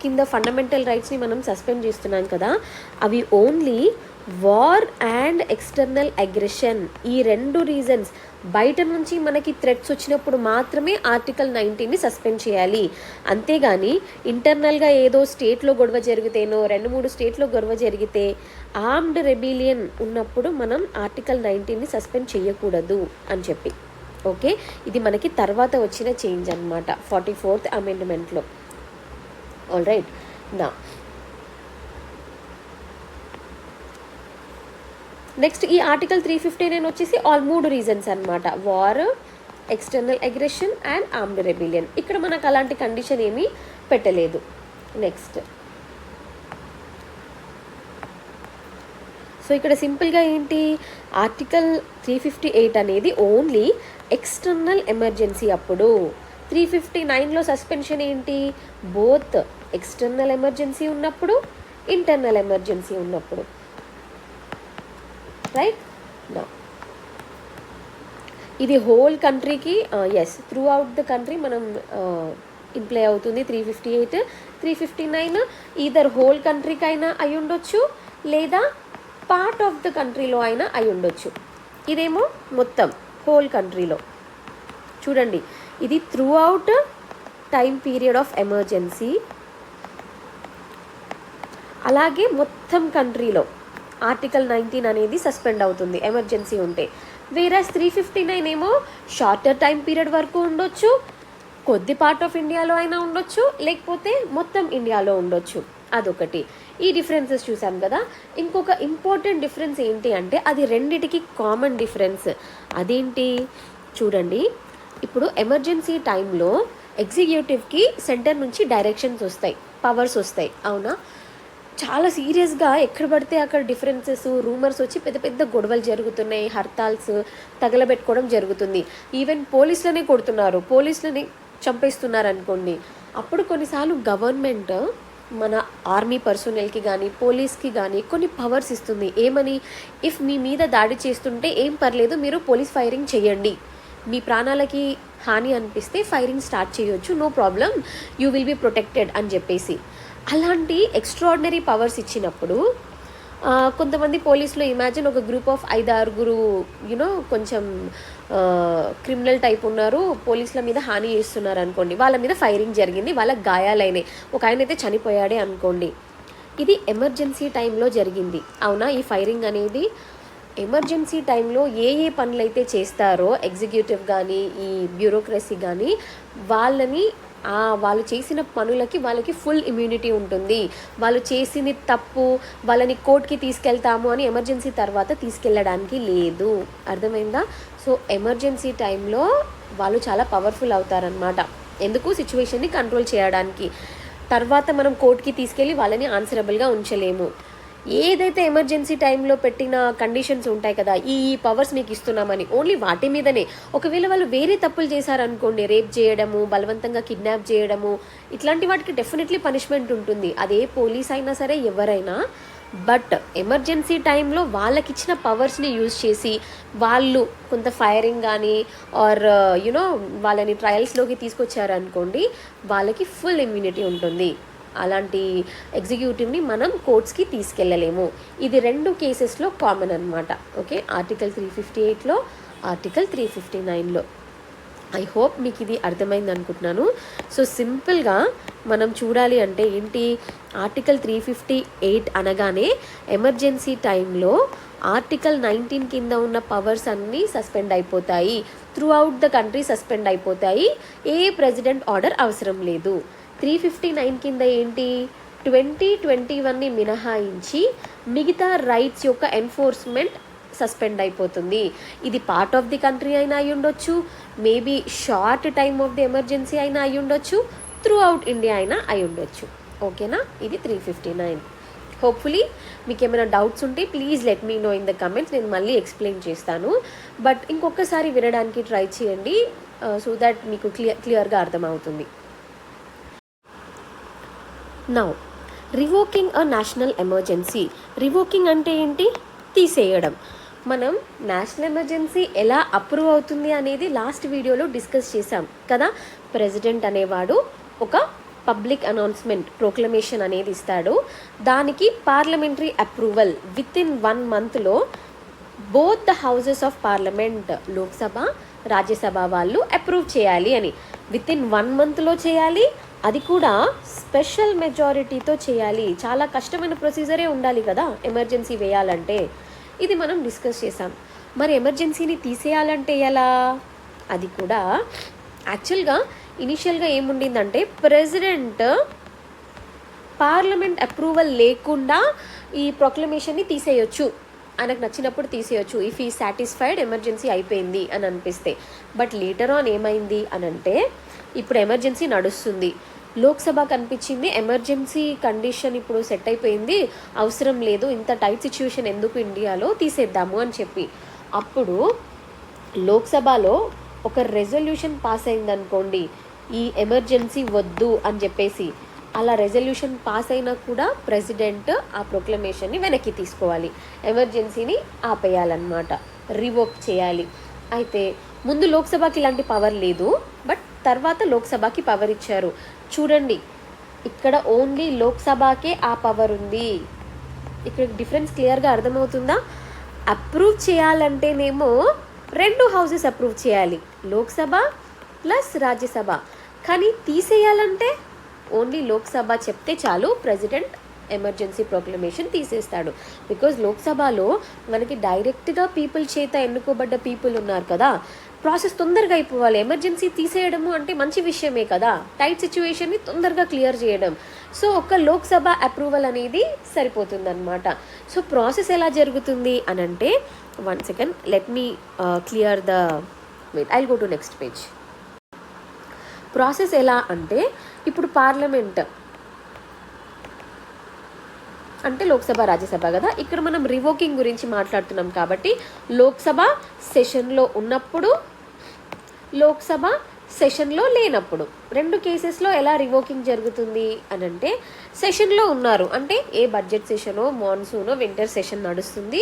కింద ఫండమెంటల్ రైట్స్ని మనం సస్పెండ్ చేస్తున్నాం కదా, అవి only war and external aggression, ఈ రెండు రీజన్స్, బయట నుంచి మనకి థ్రెట్స్ వచ్చినప్పుడు మాత్రమే ఆర్టికల్ 19ని సస్పెండ్ చేయాలి. అంతేగాని ఇంటర్నల్గా ఏదో స్టేట్లో గొడవ జరిగితేనో 2-3 స్టేట్లో గొడవ జరిగితే ఆర్మ్డ్ రెబిలియన్ ఉన్నప్పుడు మనం ఆర్టికల్ 19ని సస్పెండ్ చేయకూడదు అని చెప్పి. ఓకే, ఇది మనకి తర్వాత వచ్చిన చేంజ్ అనమాట 44th అమెండ్మెంట్లో. ఆల్ రైట్, నా నెక్స్ట్ ఈ ఆర్టికల్ 359 వచ్చేసి 3 రీజన్స్ అనమాట, war, external aggression and armed rebellion. ఇక్కడ మనకు అలాంటి కండిషన్ ఏమీ పెట్టలేదు. నెక్స్ట్ సో ఇక్కడ సింపుల్గా ఏంటి, ఆర్టికల్ 358 అనేది ఓన్లీ ఎక్స్టర్నల్ ఎమర్జెన్సీ అప్పుడు. 359లో సస్పెన్షన్ ఏంటి? బోత్ ఎక్స్టర్నల్ ఎమర్జెన్సీ ఉన్నప్పుడు, ఇంటర్నల్ ఎమర్జెన్సీ ఉన్నప్పుడు. రైట్ నా ఇది హోల్ కంట్రీకి as throughout the country మనం ఇంప్లే అవుతుంది 358. 359 ఈదర్ హోల్ కంట్రీకి అయినా అయి ఉండొచ్చు, లేదా పార్ట్ ఆఫ్ ద కంట్రీలో అయినా అయి ఉండొచ్చు. ఇదేమో మొత్తం హోల్ కంట్రీలో. చూడండి, ఇది through out time period of emergency, అలాగే మొత్తం కంట్రీలో ఆర్టికల్ 19 అనేది సస్పెండ్ అవుతుంది ఎమర్జెన్సీ ఉంటే. వేరస్ 359 ఏమో షార్టర్ టైం పీరియడ్ వరకు ఉండొచ్చు, కొద్ది పార్ట్ ఆఫ్ ఇండియాలో అయినా ఉండొచ్చు, లేకపోతే మొత్తం ఇండియాలో ఉండొచ్చు. అదొకటి. ఈ డిఫరెన్సెస్ చూసాం కదా. ఇంకొక ఇంపార్టెంట్ డిఫరెన్స్ ఏంటి అంటే అది రెండిటికి కామన్ డిఫరెన్స్. అదేంటి చూడండి, ఇప్పుడు ఎమర్జెన్సీ టైంలో ఎగ్జిక్యూటివ్కి సెంటర్ నుంచి డైరెక్షన్స్ వస్తాయి, పవర్స్ వస్తాయి, అవునా? చాలా సీరియస్గా ఎక్కడ పడితే అక్కడ డిఫరెన్సెస్, రూమర్స్ వచ్చి పెద్ద పెద్ద గొడవలు జరుగుతున్నాయి, హర్తాల్స్ తగలబెట్టుకోవడం జరుగుతుంది. ఈవెన్ పోలీసులనే కొడుతున్నారు, పోలీసులని చంపేస్తున్నారు అనుకోండి. అప్పుడు కొన్నిసార్లు గవర్నమెంట్ మన ఆర్మీ పర్సనల్కి కానీ పోలీస్కి కానీ కొన్ని పవర్స్ ఇస్తుంది. ఏమని? ఇఫ్ మీ మీద దాడి చేస్తుంటే ఏం పర్లేదు, మీరు పోలీస్ ఫైరింగ్ చేయండి, మీ ప్రాణాలకి హాని అనిపిస్తే ఫైరింగ్ స్టార్ట్ చేయొచ్చు, no problem, you will be protected అని చెప్పేసి. అలాంటి ఎక్స్ట్రాడినరీ పవర్స్ ఇచ్చినప్పుడు కొంతమంది పోలీసులు ఇమాజిన్ ఒక గ్రూప్ ఆఫ్ 5-6 యూనో కొంచెం క్రిమినల్ టైప్ ఉన్నారు, పోలీసుల మీద హాని చేస్తున్నారు అనుకోండి, వాళ్ళ మీద ఫైరింగ్ జరిగింది, వాళ్ళకి గాయాలైనాయి, ఒక ఆయన అయితే చనిపోయాడే అనుకోండి. ఇది ఎమర్జెన్సీ టైంలో జరిగింది, అవునా? ఈ ఫైరింగ్ అనేది ఎమర్జెన్సీ టైంలో ఏ పనులైతే చేస్తారో ఎగ్జిక్యూటివ్ కానీ ఈ బ్యూరోక్రసీ కానీ వాళ్ళు చేసిన పనులకి వాళ్ళకి ఫుల్ ఇమ్యూనిటీ ఉంటుంది. వాళ్ళు చేసింది తప్పు, వాళ్ళని కోర్టుకి తీసుకెళ్తాము అని ఎమర్జెన్సీ తర్వాత తీసుకెళ్ళడానికి లేదు. అర్థమైందా? సో ఎమర్జెన్సీ టైంలో వాళ్ళు చాలా పవర్ఫుల్ అవుతారనమాట. ఎందుకు? సిచ్యువేషన్ని కంట్రోల్ చేయడానికి. తర్వాత మనం కోర్టుకి తీసుకెళ్ళి వాళ్ళని ఆన్సరబుల్గా ఉంచలేము. ఏదైతే ఎమర్జెన్సీ టైంలో పెట్టిన కండిషన్స్ ఉంటాయి కదా, ఈ పవర్స్ మీకు ఇస్తున్నామని, ఓన్లీ వాటి మీదనే. ఒకవేళ వాళ్ళు వేరే తప్పులు చేశారనుకోండి, రేప్ చేయడము, బలవంతంగా కిడ్నాప్ చేయడము, ఇట్లాంటి వాటికి డెఫినెట్లీ పనిష్మెంట్ ఉంటుంది, అదే పోలీస్ అయినా సరే ఎవరైనా. బట్ ఎమర్జెన్సీ టైంలో వాళ్ళకి ఇచ్చిన పవర్స్ని యూజ్ చేసి వాళ్ళు కొంత ఫైరింగ్ కానీ ఆర్ యునో వాళ్ళని ట్రయల్స్లోకి తీసుకొచ్చారనుకోండి, వాళ్ళకి ఫుల్ ఇమ్యూనిటీ ఉంటుంది. అలాంటి ఎగ్జిక్యూటివ్ని మనం కోర్ట్స్కి తీసుకెళ్ళలేము. ఇది 2 కేసెస్లో కామన్ అనమాట. ఓకే, ఆర్టికల్ 358లో, ఆర్టికల్ 359లో. ఐ హోప్ మీకు ఇది అర్థమైంది అనుకుంటున్నాను. సో సింపుల్గా మనం చూడాలి అంటే ఏంటి, ఆర్టికల్ 358 అనగానే ఎమర్జెన్సీ టైంలో ఆర్టికల్ 19 కింద ఉన్న పవర్స్ అన్నీ సస్పెండ్ అయిపోతాయి, through out the country suspend అయిపోతాయి, ఏ ప్రెసిడెంట్ ఆర్డర్ అవసరం లేదు. 359 కింద ఏంటి, 2021ని మినహాయించి మిగతా రైట్స్ యొక్క ఎన్ఫోర్స్మెంట్ సస్పెండ్ అయిపోతుంది. ఇది పార్ట్ ఆఫ్ ది కంట్రీ అయినా అయి ఉండొచ్చు, maybe short time of the emergency అయినా అయి ఉండొచ్చు, త్రూ అవుట్ ఇండియా అయినా అయి ఉండొచ్చు. ఓకేనా? ఇది 359. హోప్ఫుల్లీ మీకు ఏమైనా డౌట్స్ ఉంటే please let me know in the comments, నేను మళ్ళీ ఎక్స్ప్లెయిన్ చేస్తాను. బట్ ఇంకొకసారి వినడానికి ట్రై చేయండి, సో దట్ మీకు క్లియర్గా అర్థమవుతుంది. Now revoking a national emergency. Revoking అంటే ఏంటి? తీసేయడం. మనం నేషనల్ ఎమర్జెన్సీ ఎలా అప్రూవ్ అవుతుంది అనేది లాస్ట్ వీడియోలో డిస్కస్ చేసాం కదా. ప్రెసిడెంట్ అనేవాడు ఒక పబ్లిక్ అనౌన్స్మెంట్, ప్రోక్లమేషన్ అనేది ఇస్తాడు, దానికి పార్లమెంటరీ అప్రూవల్ విత్ ఇన్ 1 మంత్లో both the houses of parliament, Lok Sabha, Rajya Sabha వాళ్ళు అప్రూవ్ చేయాలి అని. విత్ ఇన్ 1 మంత్లో చేయాలి, అది కూడా స్పెషల్ మెజారిటీతో చేయాలి. చాలా కష్టమైన ప్రొసీజరే ఉండాలి కదా ఎమర్జెన్సీ వేయాలంటే. ఇది మనం డిస్కస్ చేసాం. మరి ఎమర్జెన్సీని తీసేయాలంటే ఎలా? అది కూడా యాక్చువల్గా ఇనిషియల్గా ఏముండిందంటే ప్రెసిడెంట్ పార్లమెంట్ అప్రూవల్ లేకుండా ఈ ప్రొక్లమేషన్ని తీసేయొచ్చు, ఆయనకు నచ్చినప్పుడు తీసేయొచ్చు, ఇఫ్ ఈ సాటిస్ఫైడ్ ఎమర్జెన్సీ అయిపోయింది అని అనిపిస్తే. బట్ లేటర్ ఆన్ ఏమైంది అని అంటే, ఇప్పుడు ఎమర్జెన్సీ నడుస్తుంది, లోక్సభ కనిపించింది ఎమర్జెన్సీ కండిషన్ ఇప్పుడు సెట్ అయిపోయింది, అవసరం లేదు, ఇంత టైట్ సిచ్యువేషన్ ఎందుకు ఇండియాలో, తీసేద్దాము అని చెప్పి. అప్పుడు లోక్సభలో ఒక రెజల్యూషన్ పాస్ అయిందనుకోండి, ఈ ఎమర్జెన్సీ వద్దు అని చెప్పేసి, అలా రెజల్యూషన్ పాస్ అయినా కూడా ప్రెసిడెంట్ ఆ ప్రొక్లమేషన్ని వెనక్కి తీసుకోవాలి, ఎమర్జెన్సీని ఆపేయాలన్నమాట, రివోక్ చేయాలి. అయితే ముందు లోక్సభకి ఇలాంటి పవర్ లేదు, బట్ తర్వాత లోక్సభకి పవర్ ఇచ్చారు. చూడండి, ఇక్కడ ఓన్లీ లోక్సభకే ఆ పవర్ ఉంది. ఇక్కడ డిఫరెన్స్ క్లియర్గా అర్థమవుతుందా? అప్రూవ్ చేయాలంటేనేమో 2 హౌసెస్ అప్రూవ్ చేయాలి, లోక్సభ ప్లస్ రాజ్యసభ. కానీ తీసేయాలంటే ఓన్లీ లోక్సభ చెప్తే చాలు, ప్రెసిడెంట్ ఎమర్జెన్సీ ప్రొక్లమేషన్ తీసేస్తాడు. బికాజ్ లోక్సభలో మనకి డైరెక్ట్గా పీపుల్ చేత ఎన్నుకోబడ్డ పీపుల్ ఉన్నారు కదా, ప్రాసెస్ తొందరగా అయిపోవాలి. ఎమర్జెన్సీ తీసేయడము అంటే మంచి విషయమే కదా, టైట్ సిచ్యువేషన్ని తొందరగా క్లియర్ చేయడం. సో ఒక్క లోక్సభ అప్రూవల్ అనేది సరిపోతుందన్నమాట. సో ప్రాసెస్ ఎలా జరుగుతుంది అని అంటే, 1 second, let me clear the wait, I will go to next page. Process ఎలా అంటే, ఇప్పుడు పార్లమెంట్ అంటే లోక్సభ రాజ్యసభ కదా, ఇక్కడ మనం రివోకింగ్ గురించి మాట్లాడుతున్నాం కాబట్టి లోక్సభ సెషన్లో ఉన్నప్పుడు, లోక్సభ సెషన్లో లేనప్పుడు, 2 కేసెస్లో ఎలా రివోకింగ్ జరుగుతుంది అని అంటే, సెషన్లో ఉన్నారు అంటే ఏ బడ్జెట్ సెషనో, మాన్సూనో, వింటర్ సెషన్ నడుస్తుంది,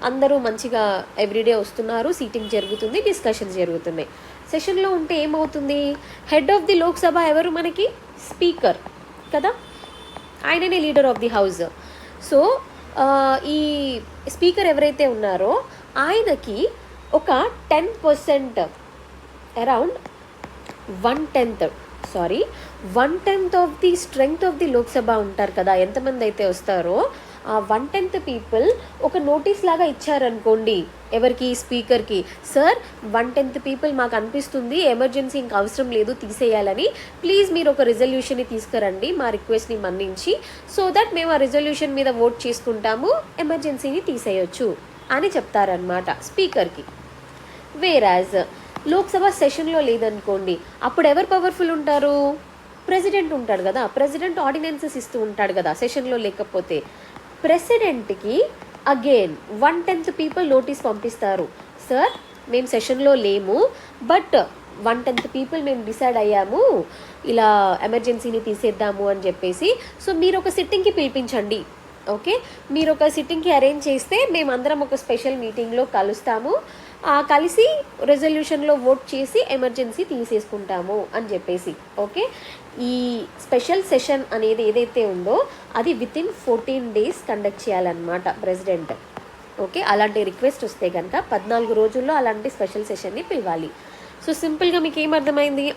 అందరూ మంచిగా ఎవ్రీడే వస్తున్నారు, సీటింగ్ జరుగుతుంది, డిస్కషన్స్ జరుగుతున్నాయి. సెషన్లో ఉంటే ఏమవుతుంది, హెడ్ ఆఫ్ ది లోక్సభ ఎవరు మనకి, స్పీకర్ కదా, ఆయననే leader of the house. So ఈ స్పీకర్ ఎవరైతే ఉన్నారో ఆయనకి ఒక 10%, around 1/10 of the strength of the Lok Sabha ఉంటారు కదా, ఎంతమంది అయితే వస్తారో ఆ 1/10 పీపుల్ ఒక నోటీస్ లాగా ఇచ్చారనుకోండి, ఎవరికి, స్పీకర్కి, సార్ 1/10 పీపుల్ మాకు అనిపిస్తుంది ఎమర్జెన్సీ ఇంకా అవసరం లేదు తీసేయాలని, ప్లీజ్ మీరు ఒక రిజల్యూషన్ని తీసుకురండి మా రిక్వెస్ట్ని మన్నించి, సో దట్ మేము ఆ రిజల్యూషన్ మీద ఓట్ చేసుకుంటాము, ఎమర్జెన్సీని తీసేయొచ్చు అని చెప్తారనమాట స్పీకర్కి. వేరాజ్ లోక్సభ సెషన్లో లేదనుకోండి, అప్పుడు ఎవరు పవర్ఫుల్ ఉంటారు, ప్రెసిడెంట్ ఉంటాడు కదా, ప్రెసిడెంట్ ఆర్డినెన్సెస్ ఇస్తూ ఉంటాడు కదా సెషన్లో లేకపోతే. ప్రెసిడెంట్కి అగైన్ 1/10 పీపుల్ నోటీస్ పంపిస్తారు, సార్ మేము సెషన్లో లేము, బట్ 1/10 పీపుల్ మేము డిసైడ్ అయ్యాము ఇలా ఎమర్జెన్సీని తీసేద్దాము అని చెప్పేసి, సో మీరు ఒక సిట్టింగ్కి పిలిపించండి, ఓకే, మీరు ఒక సిట్టింగ్కి అరేంజ్ చేస్తే మేమందరం ఒక స్పెషల్ మీటింగ్లో కలుస్తాము, కలిసి రెజల్యూషన్లో ఓట్ చేసి ఎమర్జెన్సీ తీసేసుకుంటాము అని చెప్పేసి. ఓకే, ఈ స్పెషల్ సెషన్ అనేది ఏదైతే ఉందో అది వితిన్ 14 days కండక్ట్ చేయాలన్నమాట ప్రెసిడెంట్. ఓకే, అలాంటి రిక్వెస్ట్ వస్తే కనుక 14 రోజుల్లో అలాంటి స్పెషల్ సెషన్ని పిలవాలి. సో సింపుల్గా మీకు ఏమర్థమైంది,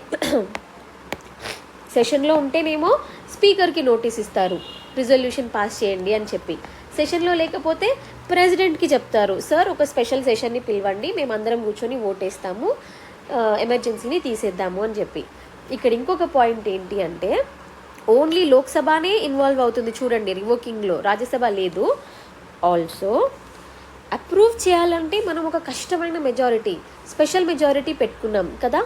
సెషన్లో ఉంటేనేమో స్పీకర్కి నోటీస్ ఇస్తారు రిజల్యూషన్ పాస్ చేయండి అని చెప్పి, సెషన్లో లేకపోతే ప్రెసిడెంట్కి చెప్తారు, సార్ ఒక స్పెషల్ సెషన్ని పిలవండి మేమందరం కూర్చొని ఓటేస్తాము, ఎమర్జెన్సీని తీసేద్దాము అని చెప్పి. ఇక్కడ ఇంకొక పాయింట్ ఏంటి అంటే, ఓన్లీ లోక్సభనే ఇన్వాల్వ్ అవుతుంది చూడండి రివోకింగ్లో, రాజ్యసభ లేదు. ఆల్సో అప్రూవ్ చేయాలంటే మనం ఒక కష్టమైన మెజారిటీ, స్పెషల్ మెజారిటీ పెట్టుకున్నాం కదా,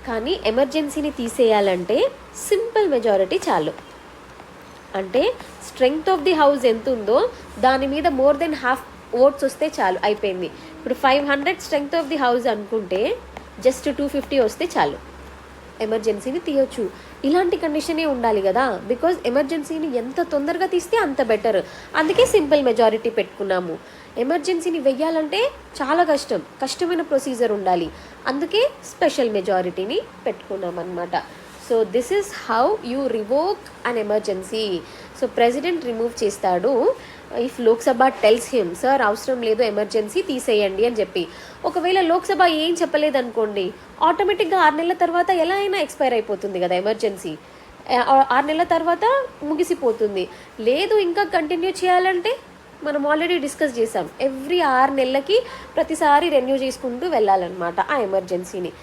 కానీ ఎమర్జెన్సీని తీసేయాలంటే సింపుల్ మెజారిటీ చాలు. అంటే స్ట్రెంగ్త్ ఆఫ్ ది హౌస్ ఎంత ఉందో దాని మీద మోర్ దెన్ హాఫ్ ఓట్స్ వస్తే చాలు, అయిపోయింది. ఇప్పుడు 500 స్ట్రెంగ్త్ ఆఫ్ ది హౌస్ అనుకుంటే జస్ట్ 250 వస్తే చాలు, ఎమర్జెన్సీని తీయొచ్చు. ఇలాంటి కండిషనే ఉండాలి కదా, బికాజ్ ఎమర్జెన్సీని ఎంత తొందరగా తీస్తే అంత బెటర్, అందుకే సింపుల్ మెజారిటీ పెట్టుకున్నాము. ఎమర్జెన్సీని వెయ్యాలంటే చాలా కష్టమైన ప్రొసీజర్ ఉండాలి, అందుకే స్పెషల్ మెజారిటీని పెట్టుకున్నాం అన్నమాట. So this is how you revoke an emergency. So president remove చేస్తాడు if Lok Sabha tells him, sir అవసరం లేదు ఎమర్జెన్సీ తీసేయండి అని చెప్పి. ఒకవేళ లోక్సభ ఏం చెప్పలేదనుకోండి, ఆటోమేటిక్గా 6 నెలల తర్వాత ఎలా అయినా ఎక్స్పైర్ అయిపోతుంది కదా ఎమర్జెన్సీ, 6 నెలల తర్వాత ముగిసిపోతుంది. లేదు ఇంకా కంటిన్యూ చేయాలంటే మనం ఆల్రెడీ డిస్కస్ చేసాం, ఎవ్రీ 6 నెలలకి ప్రతిసారి రెన్యూ చేసుకుంటూ వెళ్ళాలన్నమాట ఆ ఎమర్జెన్సీని.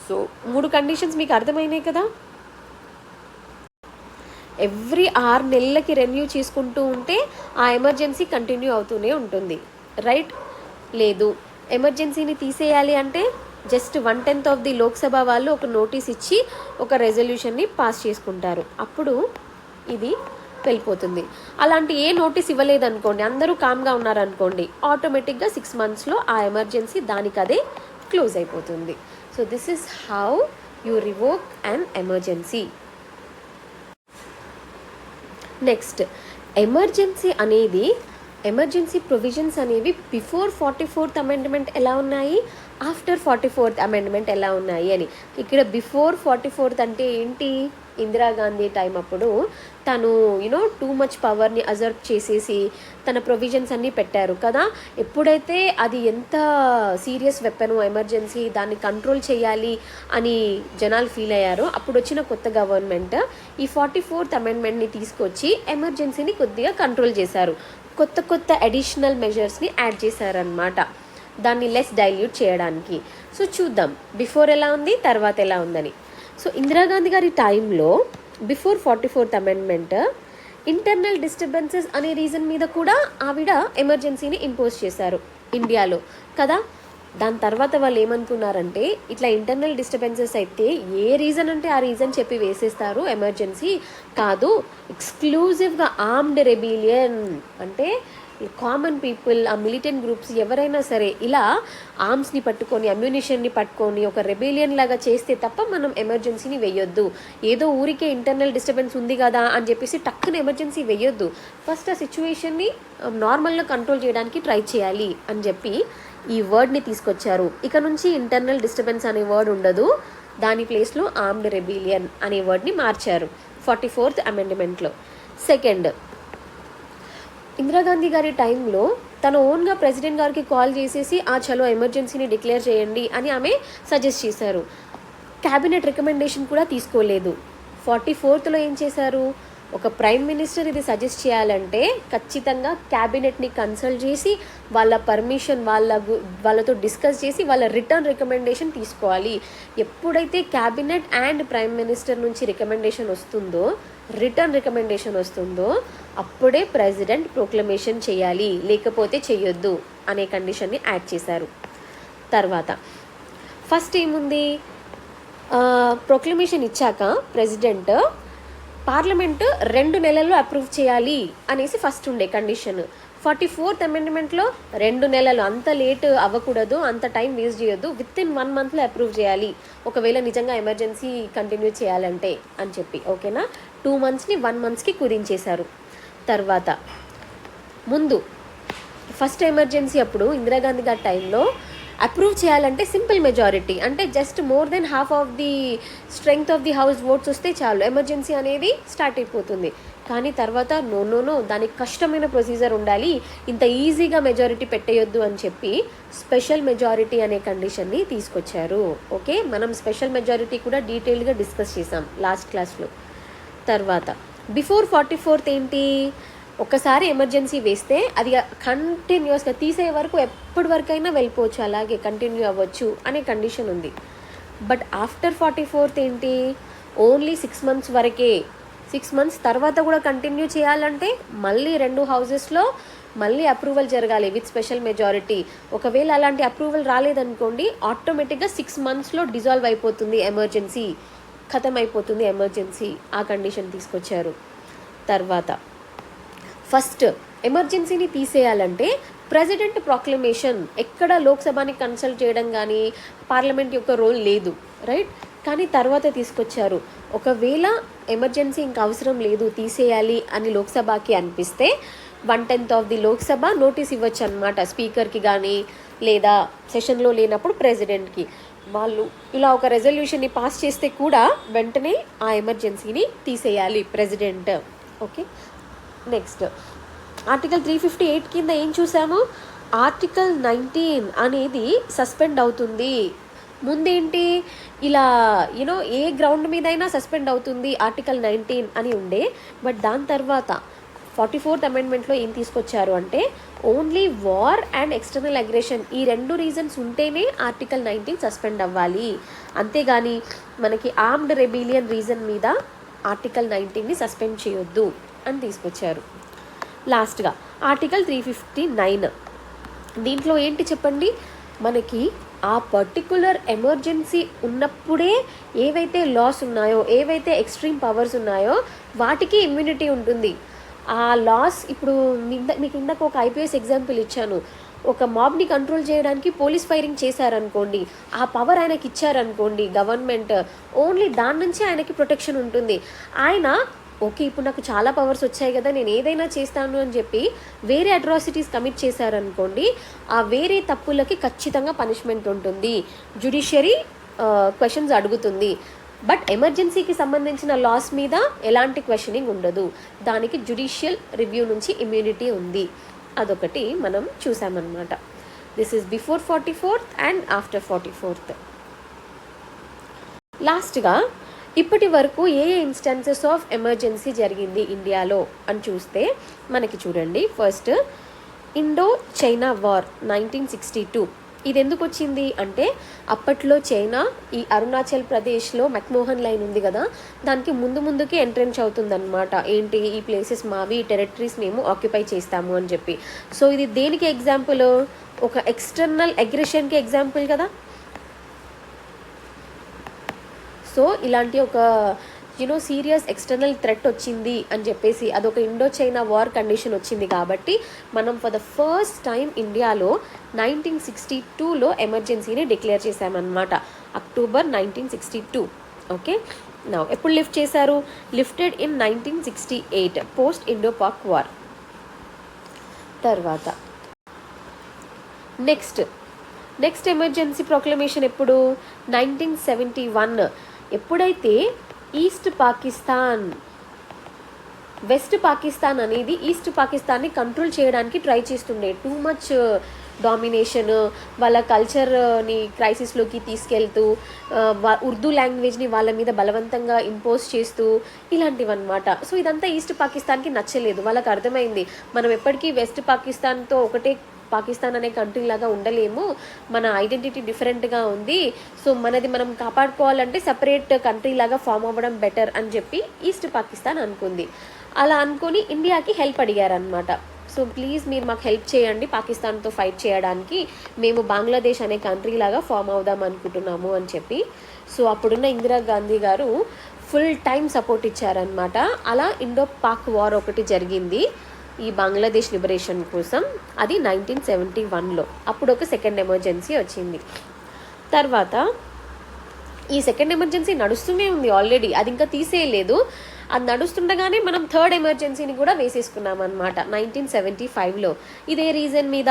సో 3 కండిషన్స్ మీకు అర్థమైనాయి కదా. ఎవ్రీ 6 నెలలకి రెన్యూ చేసుకుంటూ ఉంటే ఆ ఎమర్జెన్సీ కంటిన్యూ అవుతూనే ఉంటుంది, రైట్. లేదు ఎమర్జెన్సీని తీసేయాలి అంటే జస్ట్ 1/10 ఆఫ్ ది లోక్సభ వాళ్ళు ఒక నోటీస్ ఇచ్చి ఒక రెజల్యూషన్ని పాస్ చేసుకుంటారు, అప్పుడు ఇది వెళ్ళిపోతుంది. అలాంటి ఏ నోటీస్ ఇవ్వలేదనుకోండి, అందరూ కామ్గా ఉన్నారనుకోండి, ఆటోమేటిక్గా 6 monthsలో ఆ ఎమర్జెన్సీ దానికి అదే క్లోజ్ అయిపోతుంది. So so this is how you revoke an emergency. Next, emergency provisions అనేవి బిఫోర్ 44th అమెండ్మెంట్ ఎలా ఉన్నాయి, ఆఫ్టర్ 44th అమెండ్మెంట్ ఎలా ఉన్నాయి అని. ఇక్కడ బిఫోర్ 44th అంటే ఏంటి, ఇందిరాగాంధీ టైం అప్పుడు తను టూ మచ్ పవర్ని అజర్వ్ చేసేసి తన ప్రొవిజన్స్ అన్నీ పెట్టారు కదా. ఎప్పుడైతే అది ఎంత సీరియస్ వెపన్ ఎమర్జెన్సీ, దాన్ని కంట్రోల్ చేయాలి అని జనాలు ఫీల్ అయ్యారో అప్పుడు వచ్చిన కొత్త గవర్నమెంట్ ఈ 44th అమెండ్మెంట్ని తీసుకొచ్చి ఎమర్జెన్సీని కొద్దిగా కంట్రోల్ చేశారు. కొత్త అడిషనల్ మెజర్స్ని యాడ్ చేశారనమాట దాన్ని లెస్ డైల్యూట్ చేయడానికి. సో చూద్దాం బిఫోర్ ఎలా ఉంది, తర్వాత ఎలా ఉందని. సో ఇందిరాగాంధీ గారి టైంలో before 44th amendment internal disturbances అనే రీజన్ మీద కూడా ఆవిడ ఎమర్జెన్సీని ఇంపోజ్ చేశారు ఇండియాలో కదా. దాని తర్వాత వాళ్ళు ఏమనుకున్నారంటే ఇట్లా ఇంటర్నల్ డిస్టర్బెన్సెస్ అయితే ఏ రీజన్ అంటే ఆ రీజన్ చెప్పి వేసేస్తారు, ఎమర్జెన్సీ కాదు, ఎక్స్క్లూజివ్గా ఆర్మ్డ్ రెబిలియన్ అంటే కామన్ పీపుల్, ఆ మిలిటెంట్ గ్రూప్స్ ఎవరైనా సరే ఇలా ఆర్మ్స్ని పట్టుకొని అమ్యునిషన్ని పట్టుకొని ఒక రెబిలియన్ లాగా చేస్తే తప్ప మనం ఎమర్జెన్సీని వేయొద్దు. ఏదో ఊరికే ఇంటర్నల్ డిస్టర్బెన్స్ ఉంది కదా అని చెప్పేసి టక్కున ఎమర్జెన్సీ వేయొద్దు, ఫస్ట్ ఆ సిచ్యువేషన్ని నార్మల్గా కంట్రోల్ చేయడానికి ట్రై చేయాలి అని చెప్పి ఈ వర్డ్ని తీసుకొచ్చారు. ఇక నుంచి ఇంటర్నల్ డిస్టర్బెన్స్ అనే వర్డ్ ఉండదు, దాని ప్లేస్లో ఆర్మ్డ్ రెబిలియన్ అనే వర్డ్ని మార్చారు 44th అమెండ్మెంట్లో. సెకండ్, ఇందిరాగాంధీ గారి టైంలో తన ఓన్గా ప్రెసిడెంట్ గారికి కాల్ చేసేసి చలో ఎమర్జెన్సీని డిక్లేర్ చేయండి అని ఆమె సజెస్ట్ చేశారు. క్యాబినెట్ రికమెండేషన్ కూడా తీసుకోలేదు. 44thలో ఏం చేశారు, ఒక ప్రైమ్ మినిస్టర్ ఇది సజెస్ట్ చేయాలంటే ఖచ్చితంగా క్యాబినెట్ని కన్సల్ట్ చేసి వాళ్ళ పర్మిషన్ వాళ్ళతో డిస్కస్ చేసి వాళ్ళ రిటర్న్ రికమెండేషన్ తీసుకోవాలి. ఎప్పుడైతే క్యాబినెట్ అండ్ ప్రైమ్ మినిస్టర్ నుంచి రిటర్న్ రికమెండేషన్ వస్తుందో అప్పుడే ప్రెసిడెంట్ ప్రొక్లమేషన్ చేయాలి, లేకపోతే చెయ్యొద్దు అనే కండిషన్ని యాడ్ చేశారు. తర్వాత ఫస్ట్ ఏముంది, ప్రొక్లమేషన్ ఇచ్చాక ప్రెసిడెంట్ పార్లమెంటు 2 నెలల్లో అప్రూవ్ చేయాలి అనేసి ఫస్ట్ ఉండే కండిషన్. 44th అమెండ్మెంట్లో 2 నెలలు, అంత లేట్ అవ్వకూడదు, అంత టైం వేస్ట్ చేయొద్దు, విత్ ఇన్ 1 monthలో అప్రూవ్ చేయాలి ఒకవేళ నిజంగా ఎమర్జెన్సీ కంటిన్యూ చేయాలంటే అని చెప్పి. ఓకేనా, 2 monthsని 1 monthకి కుదించేశారు. తర్వాత ముందు ఫస్ట్ ఎమర్జెన్సీ అప్పుడు ఇందిరాగాంధీ గారి టైంలో అప్రూవ్ చేయాలంటే సింపుల్ మెజారిటీ, అంటే just more than half of the strength of the house votes వస్తే చాలు ఎమర్జెన్సీ అనేది స్టార్ట్ అయిపోతుంది. కానీ తర్వాత నో దానికి కష్టమైన ప్రొసీజర్ ఉండాలి, ఇంత ఈజీగా మెజారిటీ పెట్టేయొద్దు అని చెప్పి స్పెషల్ మెజారిటీ అనే కండిషన్ని తీసుకొచ్చారు. ఓకే, మనం స్పెషల్ మెజారిటీ కూడా డీటెయిల్గా డిస్కస్ చేసాం లాస్ట్ క్లాస్లో. తర్వాత బిఫోర్ 44th ఏంటి, ఒకసారి ఎమర్జెన్సీ వేస్తే అది కంటిన్యూస్గా తీసే వరకు ఎప్పటి వరకైనా వెళ్ళిపోవచ్చు, అలాగే కంటిన్యూ అవ్వచ్చు అనే కండిషన్ ఉంది. బట్ ఆఫ్టర్ 44th ఏంటి, ఓన్లీ 6 months వరకే. 6 months తర్వాత కూడా కంటిన్యూ చేయాలంటే మళ్ళీ 2 హౌజెస్లో మళ్ళీ అప్రూవల్ జరగాలి విత్ స్పెషల్ మెజారిటీ. ఒకవేళ అలాంటి అప్రూవల్ రాలేదనుకోండి ఆటోమేటిక్గా 6 monthsలో డిజాల్వ్ అయిపోతుంది ఎమర్జెన్సీ, ఖతం అయిపోతుంది ఎమర్జెన్సీ. ఆ కండిషన్ తీసుకొచ్చారు. తర్వాత ఫస్ట్ ఎమర్జెన్సీని తీసేయాలంటే ప్రెసిడెంట్ ప్రాక్లమేషన్, ఎక్కడ లోక్సభని కన్సల్ట్ చేయడం కానీ పార్లమెంట్ యొక్క రోల్ లేదు, రైట్. కానీ తర్వాత తీసుకొచ్చారు, ఒకవేళ ఎమర్జెన్సీ ఇంకా అవసరం లేదు తీసేయాలి అని లోక్సభకి అనిపిస్తే 1/10 ఆఫ్ ది లోక్సభ నోటీస్ ఇవ్వచ్చు అనమాట స్పీకర్కి కానీ లేదా సెషన్లో లేనప్పుడు ప్రెసిడెంట్కి. వాళ్ళు ఇలా ఒక రెజల్యూషన్ని పాస్ చేస్తే కూడా వెంటనే ఆ ఎమర్జెన్సీని తీసేయాలి ప్రెసిడెంట్. ఓకే, నెక్స్ట్ ఆర్టికల్ 358 కింద ఏం చూసాము, ఆర్టికల్ 19 అనేది సస్పెండ్ అవుతుంది. ముందేంటి ఇలా ఏ గ్రౌండ్ మీద అయినా సస్పెండ్ అవుతుంది ఆర్టికల్ 19 అని ఉండే. బట్ దాని తర్వాత 44th అమెండ్మెంట్లో ఏం తీసుకొచ్చారు అంటే only war and external aggression, ఈ 2 రీజన్స్ ఉంటేనే ఆర్టికల్ 19 సస్పెండ్ అవ్వాలి, అంతేగాని మనకి ఆర్మ్డ్ రెబిలియన్ రీజన్ మీద ఆర్టికల్ 19ని సస్పెండ్ చేయొద్దు అని తీసుకొచ్చారు. లాస్ట్గా ఆర్టికల్ 359, దీంట్లో ఏంటి చెప్పండి, మనకి ఆ పర్టికులర్ ఎమర్జెన్సీ ఉన్నప్పుడే ఏవైతే లాస్ ఉన్నాయో, ఏవైతే ఎక్స్ట్రీమ్ పవర్స్ ఉన్నాయో వాటికి ఇమ్యూనిటీ ఉంటుంది. ఆ లాస్ ఇప్పుడు మీకు ఇందాక ఒక IPS ఎగ్జాంపుల్ ఇచ్చాను, ఒక మాబ్ని కంట్రోల్ చేయడానికి పోలీస్ ఫైరింగ్ చేశారనుకోండి, ఆ పవర్ ఆయనకి ఇచ్చారనుకోండి గవర్నమెంట్, ఓన్లీ దాని నుంచి ఆయనకి ప్రొటెక్షన్ ఉంటుంది. ఆయన ఓకే ఇప్పుడు నాకు చాలా పవర్స్ వచ్చాయి కదా, నేను ఏదైనా చేస్తాను అని చెప్పి వేరే అట్రాసిటీస్ కమిట్ చేశారనుకోండి, ఆ వేరే తప్పులకి ఖచ్చితంగా పనిష్మెంట్ ఉంటుంది, జ్యుడిషియరీ క్వశ్చన్స్ అడుగుతుంది. బట్ ఎమర్జెన్సీకి సంబంధించిన లాస్ మీద ఎలాంటి క్వశ్చనింగ్ ఉండదు, దానికి జ్యుడిషియల్ రివ్యూ నుంచి ఇమ్యూనిటీ ఉంది. అదొకటి మనం చూసామన్నమాట. This is before 44th and after 44th. లాస్ట్గా ఇప్పటి వరకు ఏ ఇన్స్టాన్సెస్ ఆఫ్ ఎమర్జెన్సీ జరిగింది ఇండియాలో అని చూస్తే మనకి చూడండి, ఫస్ట్ ఇండో చైనా వార్ 1962. ఇది ఎందుకు వచ్చింది అంటే అప్పట్లో చైనా ఈ అరుణాచల్ ప్రదేశ్లో మెక్మోహన్ లైన్ ఉంది కదా, దానికి ముందుకి ఎంట్రెన్స్ అవుతుందన్నమాట. ఏంటి, ఈ ప్లేసెస్ మావి, ఈ టెరిటరీస్ మేము ఆక్యుపై చేస్తాము అని చెప్పి. సో ఇది దేనికి ఎగ్జాంపుల్, ఒక ఎక్స్టర్నల్ అగ్రెషన్కి ఎగ్జాంపుల్ కదా. సో ఇలాంటి ఒక సీరియస్ ఎక్స్టర్నల్ థ్రెట్ వచ్చింది అని చెప్పేసి అదొక ఇండో చైనా వార్ కండిషన్ వచ్చింది కాబట్టి మనం ఫర్ ద ఫస్ట్ టైం ఇండియాలో 1962లో ఎమర్జెన్సీని డిక్లేర్ చేశామన్నమాట, అక్టోబర్ 1962. ఓకే, నా ఎప్పుడు లిఫ్ట్ చేశారు, lifted in 1968 post Indo Pak war. తర్వాత నెక్స్ట్ ఎమర్జెన్సీ ప్రొక్లమేషన్ ఎప్పుడు, 1971. ఎప్పుడైతే వెస్ట్ పాకిస్తాన్ అనేది ఈస్ట్ పాకిస్తాన్ని కంట్రోల్ చేయడానికి ట్రై చేస్తుండే, టూ మచ్ డామినేషన్, వాళ్ళ కల్చర్ని క్రైసిస్లోకి తీసుకెళ్తూ ఉర్దూ లాంగ్వేజ్ని వాళ్ళ మీద బలవంతంగా ఇంపోజ్ చేస్తూ ఇలాంటివన్నమాట. సో ఇదంతా ఈస్ట్ పాకిస్తాన్కి నచ్చలేదు. వాళ్ళకి అర్థమైంది మనం ఎప్పటికీ వెస్ట్ పాకిస్తాన్తో ఒకటే పాకిస్తాన్ అనే కంట్రీ లాగా ఉండలేము, మన ఐడెంటిటీ డిఫరెంట్గా ఉంది, సో మనది మనం కాపాడుకోవాలంటే సపరేట్ కంట్రీ లాగా ఫామ్ అవ్వడం బెటర్ అని చెప్పి ఈస్ట్ పాకిస్తాన్ అనుకుంది. అలా అనుకొని ఇండియాకి హెల్ప్ అడిగారనమాట. సో ప్లీజ్ మీరు మాకు హెల్ప్ చేయండి పాకిస్తాన్తో ఫైట్ చేయడానికి, మేము బంగ్లాదేశ్ అనే కంట్రీ లాగా ఫామ్ అవుదాం అనుకుంటున్నాము అని చెప్పి. సో అప్పుడున్న ఇందిరాగాంధీ గారు ఫుల్ టైం సపోర్ట్ ఇచ్చారనమాట. అలా ఇండో పాక్ వార్ ఒకటి జరిగింది ఈ బంగ్లాదేశ్ లిబరేషన్ కోసం, అది 1971లో. అప్పుడు ఒక సెకండ్ ఎమర్జెన్సీ వచ్చింది. తర్వాత ఈ సెకండ్ ఎమర్జెన్సీ నడుస్తూనే ఉంది ఆల్రెడీ, అది ఇంకా తీసేయలేదు. అది నడుస్తుండగానే మనం థర్డ్ ఎమర్జెన్సీని కూడా వేసేసుకున్నాం అనమాట 1975లో. ఇదే రీజన్ మీద,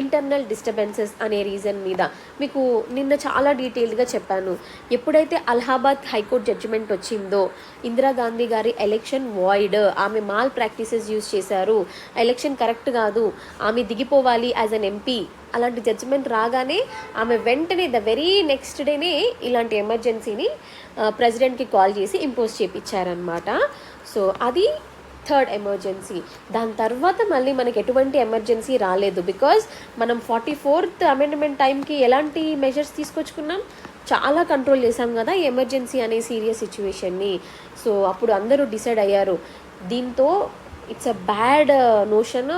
ఇంటర్నల్ డిస్టర్బెన్సెస్ అనే రీజన్ మీద. మీకు నిన్న చాలా డీటెయిల్డ్గా చెప్పాను. ఎప్పుడైతే అలహాబాద్ హైకోర్టు జడ్జిమెంట్ వచ్చిందో, ఇందిరాగాంధీ గారి ఎలక్షన్ వాయిడ్, ఆమె మాల్ ప్రాక్టీసెస్ యూజ్ చేశారు, ఎలక్షన్ కరెక్ట్ కాదు, ఆమె దిగిపోవాలి యాజ్ అన్ ఎంపీ, అలాంటి జడ్జిమెంట్ రాగానే ఆమె వెంటనే ద వెరీ నెక్స్ట్ డేనే ఇలాంటి ఎమర్జెన్సీని ప్రెసిడెంట్కి కాల్ చేసి ఇంపోజ్ చేయించారనమాట. సో అది థర్డ్ ఎమర్జెన్సీ. దాని తర్వాత మళ్ళీ మనకి ఎటువంటి ఎమర్జెన్సీ రాలేదు, బికాజ్ మనం 44th అమెండ్మెంట్ టైంకి ఎలాంటి మెజర్స్ తీసుకొచ్చుకున్నాం, చాలా కంట్రోల్ చేసాం కదా ఈ ఎమర్జెన్సీ అనే సీరియస్ సిచ్యువేషన్ని. సో అప్పుడు అందరూ డిసైడ్ అయ్యారు, దీంతో ఇట్స్ అ బ్యాడ్ నోషన్,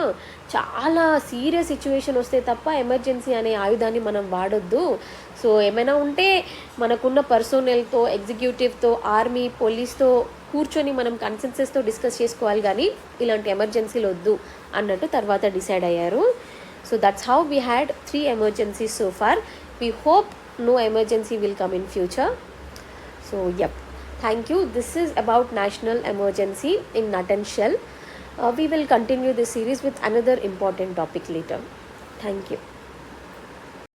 చాలా సీరియస్ సిచ్యువేషన్ వస్తే తప్ప ఎమర్జెన్సీ అనే ఆయుధాన్ని మనం వాడొద్దు. సో ఏమైనా ఉంటే మనకున్న పర్సోనెల్తో, ఎగ్జిక్యూటివ్తో, ఆర్మీ, పోలీస్తో కూర్చొని మనం కన్సెన్సెస్తో డిస్కస్ చేసుకోవాలి, కానీ ఇలాంటి ఎమర్జెన్సీలు వద్దు అన్నట్టు తర్వాత డిసైడ్ అయ్యారు. So that's how we had 3 emergencies so far. We hope no emergency will come in future. So yep, thank you. This is about national emergency in nutshell. We will continue this series with another important topic later. Thank you.